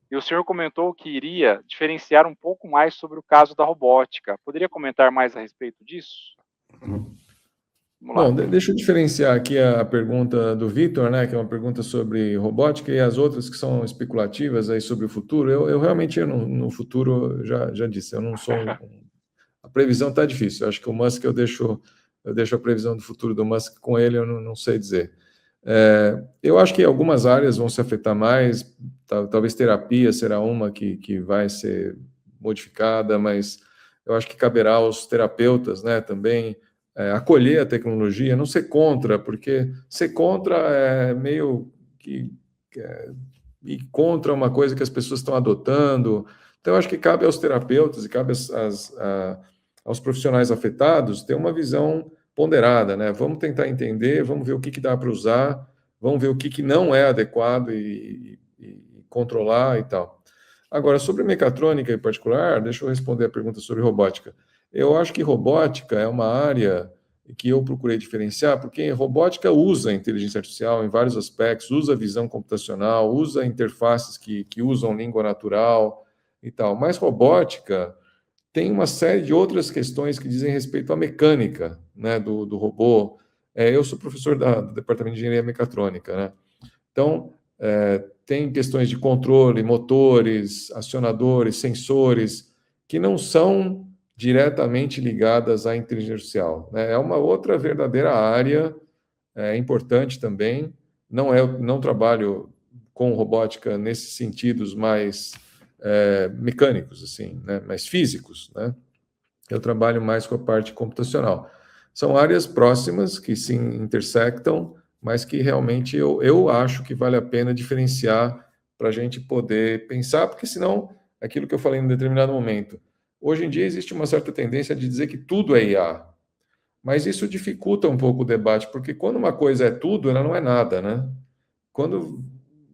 S1: E o senhor comentou que iria diferenciar um pouco mais sobre o caso da robótica. Poderia comentar mais a respeito disso?
S2: Bom, deixa eu diferenciar aqui a pergunta do Vitor, né, que é uma pergunta sobre robótica, e as outras que são especulativas aí sobre o futuro. Eu realmente, no futuro, já disse, eu não sou a previsão está difícil. Eu acho que o Musk, eu deixo a previsão do futuro do Musk com ele, eu não sei dizer. Eu acho que algumas áreas vão se afetar mais, talvez terapia será uma que vai ser modificada, mas eu acho que caberá aos terapeutas, né, também, acolher a tecnologia, não ser contra, porque ser contra é meio que ir contra uma coisa que as pessoas estão adotando. Então, eu acho que cabe aos terapeutas e cabe aos profissionais afetados ter uma visão ponderada, né? Vamos tentar entender, vamos ver o que dá para usar, vamos ver o que não é adequado e controlar e tal. Agora, sobre mecatrônica em particular, deixa eu responder a pergunta sobre robótica. Eu acho que robótica é uma área que eu procurei diferenciar, porque robótica usa inteligência artificial em vários aspectos, usa visão computacional, usa interfaces que usam língua natural e tal. Mas robótica tem uma série de outras questões que dizem respeito à mecânica, né, do robô. Eu sou professor do Departamento de Engenharia Mecatrônica, né? Então, tem questões de controle, motores, acionadores, sensores, que não são diretamente ligadas à inteligência artificial, né? É uma outra verdadeira área importante também. Não trabalho com robótica nesses sentidos mais mecânicos, assim, né? Mais físicos, né? Eu trabalho mais com a parte computacional. São áreas próximas que se intersectam, mas que realmente eu acho que vale a pena diferenciar para a gente poder pensar, porque senão, aquilo que eu falei em um determinado momento, hoje em dia existe uma certa tendência de dizer que tudo é IA, mas isso dificulta um pouco o debate, porque quando uma coisa é tudo, ela não é nada, né? Quando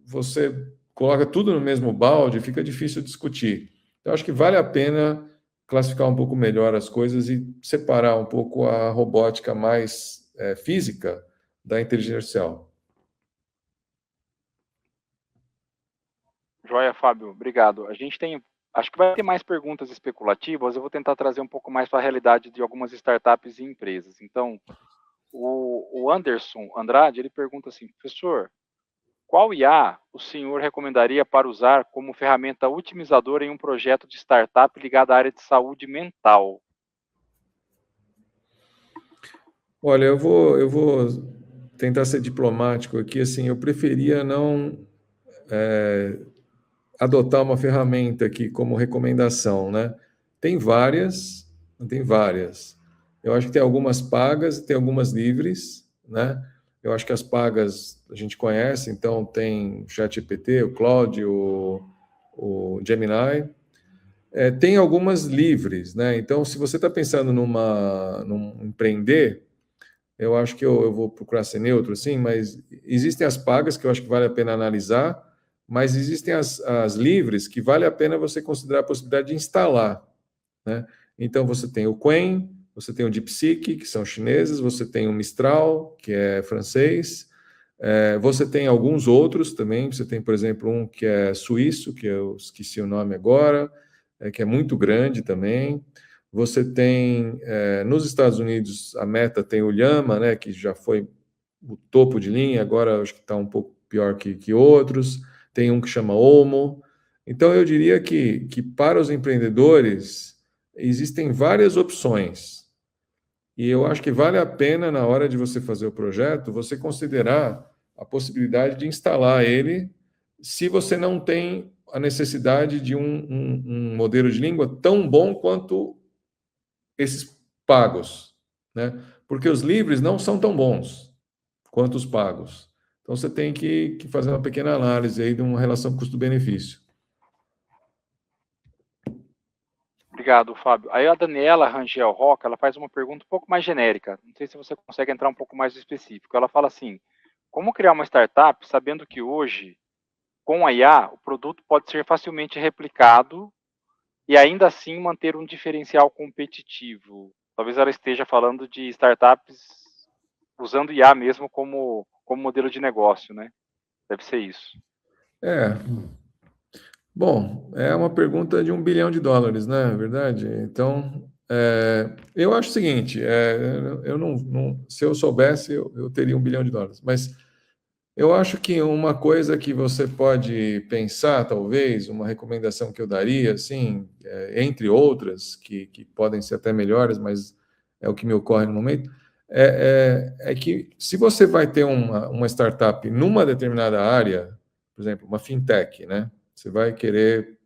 S2: você coloca tudo no mesmo balde, fica difícil discutir. Então, acho que vale a pena classificar um pouco melhor as coisas e separar um pouco a robótica mais física da inteligência artificial.
S1: Joia, Fábio, obrigado. Acho que vai ter mais perguntas especulativas, eu vou tentar trazer um pouco mais para a realidade de algumas startups e empresas. Então, o Anderson Andrade, ele pergunta assim, professor, qual IA o senhor recomendaria para usar como ferramenta otimizadora em um projeto de startup ligado à área de saúde mental?
S2: Olha, eu vou tentar ser diplomático aqui, assim, eu preferia não adotar uma ferramenta aqui como recomendação, né? Tem várias, tem várias. Eu acho que tem algumas pagas e tem algumas livres, né? Eu acho que as pagas a gente conhece, então tem o ChatGPT, o Claude, o Gemini. Tem algumas livres, né? Então, se você está pensando num empreender, eu acho que eu vou procurar ser neutro, sim, mas existem as pagas que eu acho que vale a pena analisar, mas existem as livres que vale a pena você considerar a possibilidade de instalar, né? Então, você tem o Qwen, você tem o DeepSeek, que são chineses, você tem o Mistral, que é francês, você tem alguns outros também, você tem, por exemplo, um que é suíço, que eu esqueci o nome agora, que é muito grande também. Você tem, nos Estados Unidos, a Meta tem o Llama, né, que já foi o topo de linha, agora acho que está um pouco pior que outros. Tem um que chama Omo. Então, eu diria que para os empreendedores existem várias opções. E eu acho que vale a pena, na hora de você fazer o projeto, você considerar a possibilidade de instalar ele, se você não tem a necessidade de um modelo de língua tão bom quanto esses pagos, né? Porque os livres não são tão bons quanto os pagos. Então, você tem que fazer uma pequena análise aí de uma relação custo-benefício.
S1: Obrigado, Fábio. Aí a Daniela Rangel Roca, ela faz uma pergunta um pouco mais genérica. Não sei se você consegue entrar um pouco mais específico. Ela fala assim, como criar uma startup sabendo que hoje, com a IA, o produto pode ser facilmente replicado e ainda assim manter um diferencial competitivo? Talvez ela esteja falando de startups usando IA mesmo como modelo de negócio, né? Deve ser isso.
S2: Bom, é uma pergunta de $1 bilhão, né? É verdade? Então, eu acho o seguinte: eu se eu soubesse, eu teria $1 bilhão. Mas eu acho que uma coisa que você pode pensar, talvez, uma recomendação que eu daria, assim, entre outras, que podem ser até melhores, mas é o que me ocorre no momento, é que se você vai ter uma startup numa determinada área, por exemplo, uma fintech, né? Você vai querer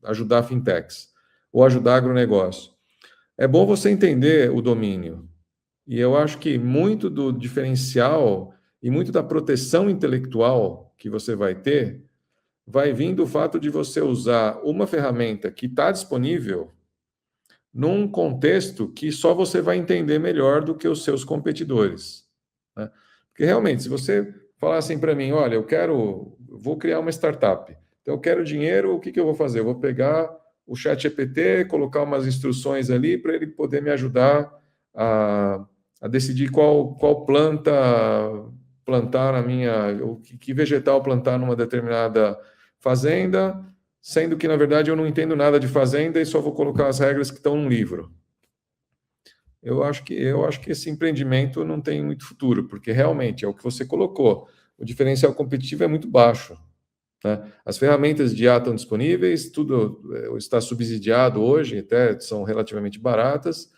S2: ajudar fintechs ou ajudar agronegócio. É bom você entender o domínio. E eu acho que muito do diferencial e muito da proteção intelectual que você vai ter vai vir do fato de você usar uma ferramenta que está disponível, num contexto que só você vai entender melhor do que os seus competidores, né? Porque realmente, se você falar assim para mim, olha, vou criar uma startup, então eu quero dinheiro, o que eu vou fazer? Eu vou pegar o ChatGPT, colocar umas instruções ali para ele poder me ajudar a decidir qual planta plantar que vegetal plantar numa determinada fazenda, sendo que, na verdade, eu não entendo nada de fazenda e só vou colocar as regras que estão num livro. Eu acho que esse empreendimento não tem muito futuro, porque realmente é o que você colocou. O diferencial competitivo é muito baixo, né? As ferramentas de IA estão disponíveis, tudo está subsidiado hoje, até são relativamente baratas.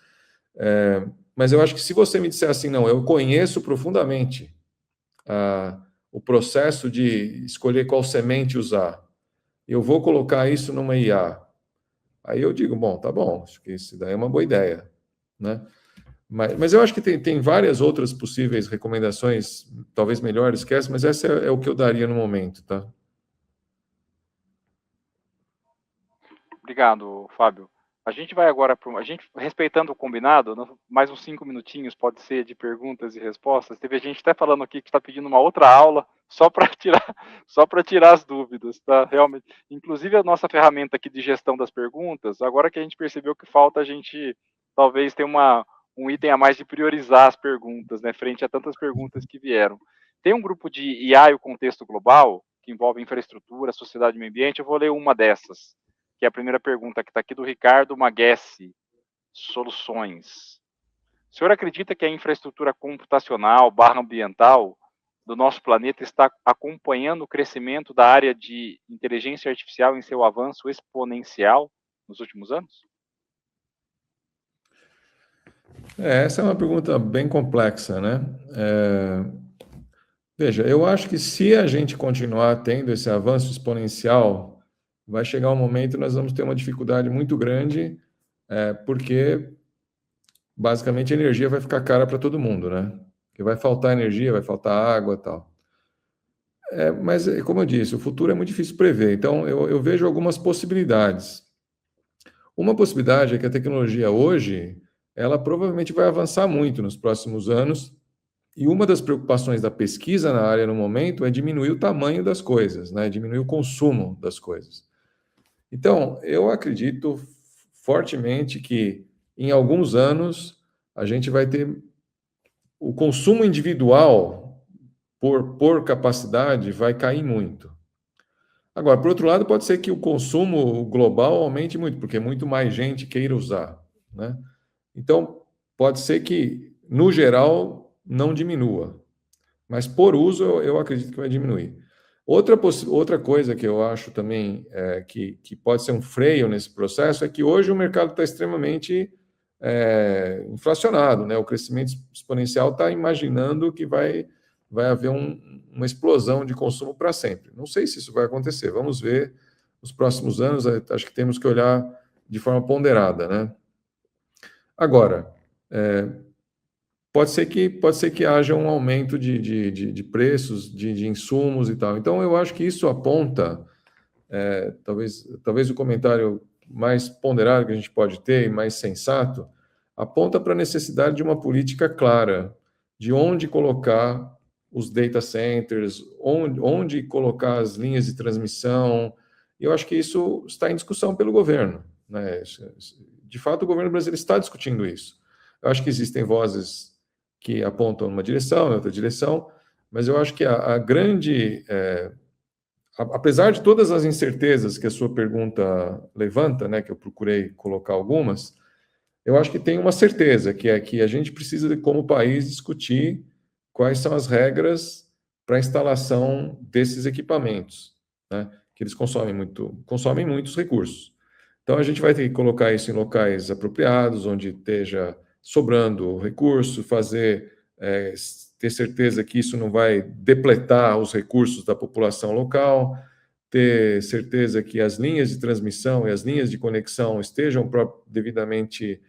S2: Mas eu acho que se você me disser assim, não, eu conheço profundamente o processo de escolher qual semente usar, eu vou colocar isso numa IA. Aí eu digo, bom, tá bom, acho que isso daí é uma boa ideia, né? Mas eu acho que tem várias outras possíveis recomendações, talvez melhores que essa, mas essa é o que eu daria no momento, tá?
S1: Obrigado, Fábio. A gente vai agora para a gente respeitando o combinado, mais uns 5 minutinhos pode ser de perguntas e respostas. Teve gente até falando aqui que está pedindo uma outra aula só para tirar só para tirar as dúvidas, tá? Realmente, inclusive a nossa ferramenta aqui de gestão das perguntas. Agora que a gente percebeu que falta a gente talvez ter um item a mais de priorizar as perguntas, né, frente a tantas perguntas que vieram. Tem um grupo de IA e o contexto global que envolve infraestrutura, sociedade e meio ambiente. Eu vou ler uma dessas, que é a primeira pergunta que está aqui do Ricardo Maguesse, Soluções. O senhor acredita que a infraestrutura computacional barra ambiental do nosso planeta está acompanhando o crescimento da área de inteligência artificial em seu avanço exponencial nos últimos anos?
S2: Essa é uma pergunta bem complexa, né? Veja, eu acho que se a gente continuar tendo esse avanço exponencial, vai chegar um momento que nós vamos ter uma dificuldade muito grande, porque basicamente a energia vai ficar cara para todo mundo, né? Porque vai faltar energia, vai faltar água e tal. Mas, como eu disse, o futuro é muito difícil prever. Então, eu vejo algumas possibilidades. Uma possibilidade é que a tecnologia hoje, ela provavelmente vai avançar muito nos próximos anos, e uma das preocupações da pesquisa na área no momento é diminuir o tamanho das coisas, né? Diminuir o consumo das coisas. Então, eu acredito fortemente que em alguns anos a gente vai ter o consumo individual por capacidade vai cair muito. Agora, por outro lado, pode ser que o consumo global aumente muito, porque muito mais gente queira usar, né? Então, pode ser que, no geral, não diminua, mas por uso eu acredito que vai diminuir. Outra coisa que eu acho também que pode ser um freio nesse processo é que hoje o mercado está extremamente inflacionado, né? O crescimento exponencial está imaginando que vai haver uma explosão de consumo para sempre. Não sei se isso vai acontecer, vamos ver nos próximos anos, acho que temos que olhar de forma ponderada, né? Agora, pode ser que haja um aumento de preços, de insumos e tal. Então, eu acho que isso aponta, talvez o comentário mais ponderado que a gente pode ter e mais sensato, aponta para a necessidade de uma política clara de onde colocar os data centers, onde colocar as linhas de transmissão. E eu acho que isso está em discussão pelo governo, né? De fato, o governo brasileiro está discutindo isso. Eu acho que existem vozes que apontam numa direção, em outra direção, mas eu acho que a grande... apesar de todas as incertezas que a sua pergunta levanta, né, que eu procurei colocar algumas, eu acho que tem uma certeza, que é que a gente precisa, como país, discutir quais são as regras para a instalação desses equipamentos, né, que eles consomem muitos recursos. Então, a gente vai ter que colocar isso em locais apropriados, onde esteja sobrando recurso, ter certeza que isso não vai depletar os recursos da população local, ter certeza que as linhas de transmissão e as linhas de conexão estejam devidamente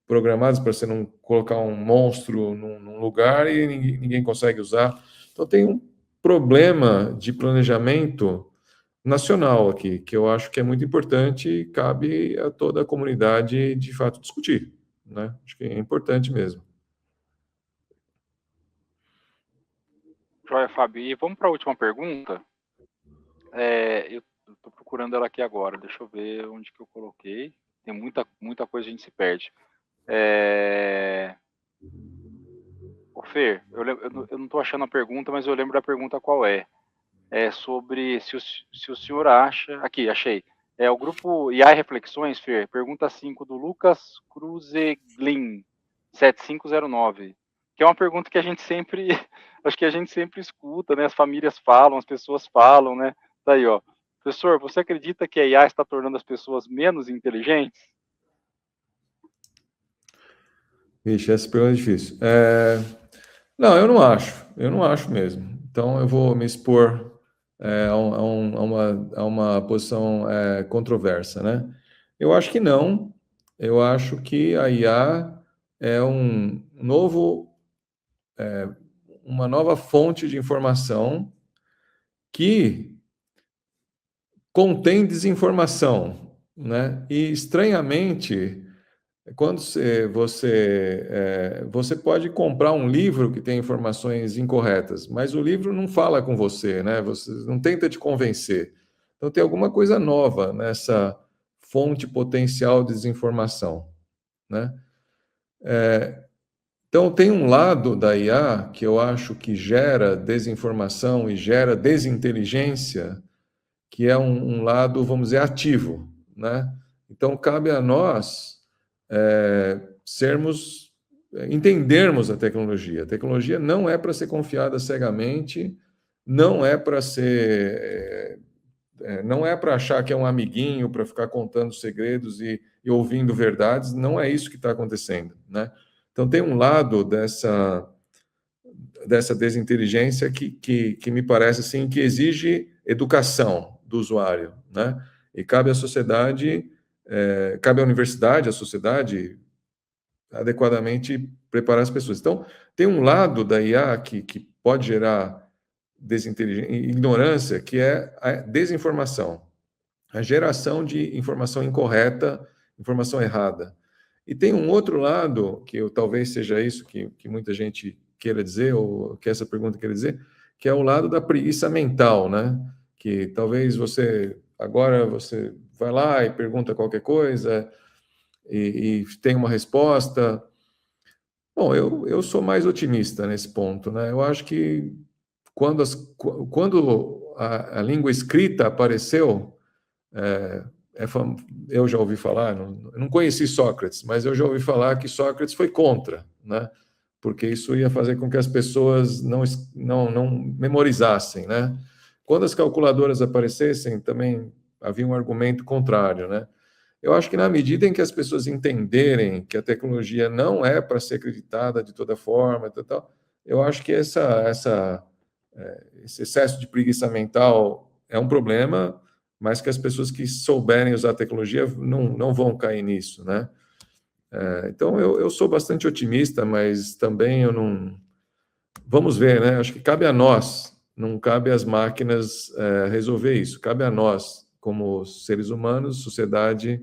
S2: programadas para você não colocar um monstro num lugar e ninguém consegue usar. Então, tem um problema de planejamento nacional aqui, que eu acho que é muito importante e cabe a toda a comunidade, de fato, discutir, né? Acho que é importante mesmo.
S1: Joia, Fábio. E vamos para a última pergunta. Eu estou procurando ela aqui agora. Deixa eu ver onde que eu coloquei. Tem muita coisa, a gente se perde. Ô Fer, eu não estou achando a pergunta, mas eu lembro da pergunta qual é. É sobre se o senhor acha. Aqui, achei. É o grupo IA Reflexões, Fer, pergunta 5 do Lucas Cruzeglin, 7509. Que é uma pergunta que a gente sempre. Acho que a gente sempre escuta, né? As famílias falam, as pessoas falam, né? Tá aí, ó. Professor, você acredita que a IA está tornando as pessoas menos inteligentes?
S2: Vixe, essa pergunta é difícil. Não, eu não acho. Eu não acho mesmo. Então, eu vou me expor a uma posição controversa, né? Eu acho que não. Eu acho que a IA é uma nova fonte de informação que contém desinformação, né? E, estranhamente, quando você pode comprar um livro que tem informações incorretas, mas o livro não fala com você, né? Você não tenta te convencer. Então tem alguma coisa nova nessa fonte potencial de desinformação, né? Então tem um lado da IA que eu acho que gera desinformação e gera desinteligência, que é um lado, vamos dizer, ativo, né? Então cabe a nós sermos, entendermos a tecnologia. A tecnologia não é para ser confiada cegamente, não é para ser, não é para achar que é um amiguinho, para ficar contando segredos e ouvindo verdades. Não é isso que está acontecendo, né? Então tem um lado dessa desinteligência que me parece assim que exige educação do usuário, né? E cabe à sociedade, cabe à universidade, à sociedade adequadamente preparar as pessoas. Então, tem um lado da IA que pode gerar ignorância, que é a desinformação, a geração de informação incorreta, informação errada. E tem um outro lado, que talvez seja isso que muita gente queira dizer, ou que essa pergunta queira dizer, que é o lado da preguiça mental, né? Que talvez agora você vai lá e pergunta qualquer coisa e tem uma resposta. Bom, eu sou mais otimista nesse ponto, né? Eu acho que quando a língua escrita apareceu, é, eu já ouvi falar, eu não conheci Sócrates, mas eu já ouvi falar que Sócrates foi contra, né? Porque isso ia fazer com que as pessoas não memorizassem, né? Quando as calculadoras aparecessem, também havia um argumento contrário, né? Eu acho que na medida em que as pessoas entenderem que a tecnologia não é para ser acreditada de toda forma, tal, eu acho que esse excesso de preguiça mental é um problema, mas que as pessoas que souberem usar a tecnologia não vão cair nisso, né? Então, eu sou bastante otimista, mas também eu não... Vamos ver, né? Acho que cabe a nós, não cabe às máquinas resolver isso. Cabe a nós, como seres humanos, sociedade,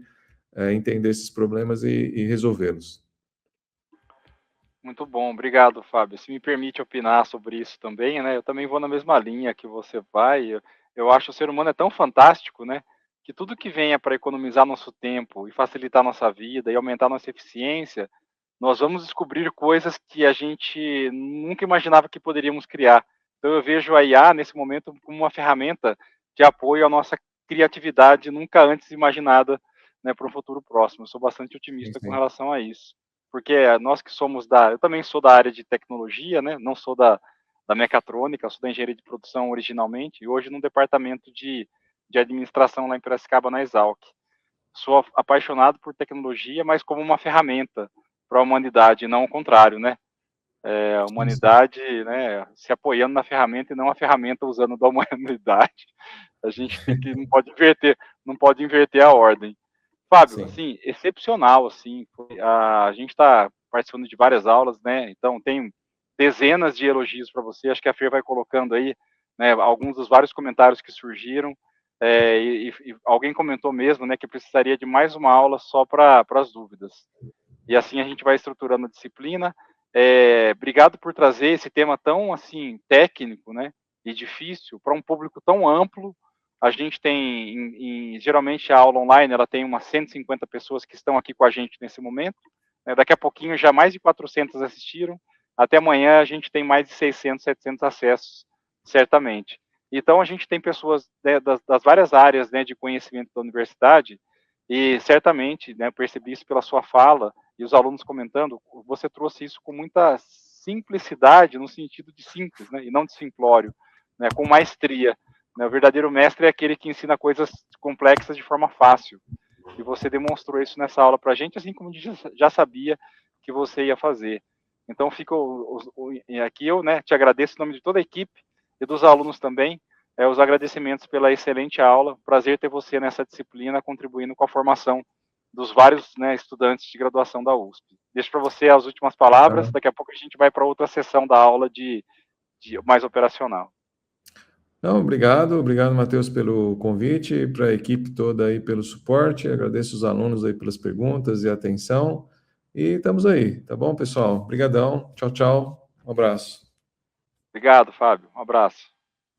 S2: entender esses problemas e resolvê-los.
S1: Muito bom, obrigado, Fábio. Se me permite opinar sobre isso também, né? Eu também vou na mesma linha que você vai. Eu acho que o ser humano é tão fantástico, né? Que tudo que venha para economizar nosso tempo e facilitar nossa vida e aumentar nossa eficiência, nós vamos descobrir coisas que a gente nunca imaginava que poderíamos criar. Então eu vejo a IA nesse momento como uma ferramenta de apoio à nossa criatividade nunca antes imaginada, né, para um futuro próximo. Eu sou bastante
S2: Sim,
S1: otimista com
S2: sim.
S1: relação a isso, porque nós que somos eu também sou da área de tecnologia, né, não sou da mecatrônica, sou da engenharia de produção originalmente, e hoje no departamento de administração lá em Piracicaba, na Exalc. Sou apaixonado por tecnologia, mas como uma ferramenta para a humanidade, não o contrário, né? A
S2: Sim, sim.
S1: humanidade, né, se apoiando na ferramenta e não a ferramenta usando da humanidade. A gente tem que não pode inverter a ordem. Fábio,
S2: Sim.
S1: assim, excepcional, assim, a gente está participando de várias aulas, né? Então tem dezenas de elogios para você. Acho que a Fer vai colocando aí, né, alguns dos vários comentários que surgiram. e alguém comentou mesmo, né, que precisaria de mais uma aula só para as dúvidas. E assim a gente vai estruturando a disciplina. Obrigado por trazer esse tema tão assim técnico, né, e difícil para um público tão amplo. A gente tem, geralmente a aula online, ela tem umas 150 pessoas que estão aqui com a gente nesse momento. Né, daqui a pouquinho já mais de 400 assistiram. Até amanhã a gente tem mais de 600, 700 acessos, certamente. Então a gente tem pessoas, né, das várias áreas, né, de conhecimento da universidade, e certamente, né, percebi isso pela sua fala, e os alunos comentando, você trouxe isso com muita simplicidade, no sentido de simples, né, e não de simplório, né, com maestria. Né, o verdadeiro mestre é aquele que ensina coisas complexas de forma fácil. E você demonstrou isso nessa aula para a gente, assim como a gente já sabia que você ia fazer. Então, aqui eu, né, te agradeço em nome de toda a equipe e dos alunos também, os agradecimentos pela excelente aula. Prazer ter você nessa disciplina, contribuindo com a formação dos vários, né, estudantes de graduação da USP. Deixo para você as últimas palavras, daqui a pouco a gente vai para outra sessão da aula de mais operacional.
S2: Não, obrigado, Matheus, pelo convite, para a equipe toda aí pelo suporte, agradeço os alunos aí pelas perguntas e atenção, e estamos aí, tá bom, pessoal? Obrigadão, tchau, tchau, um abraço.
S1: Obrigado, Fábio, um abraço.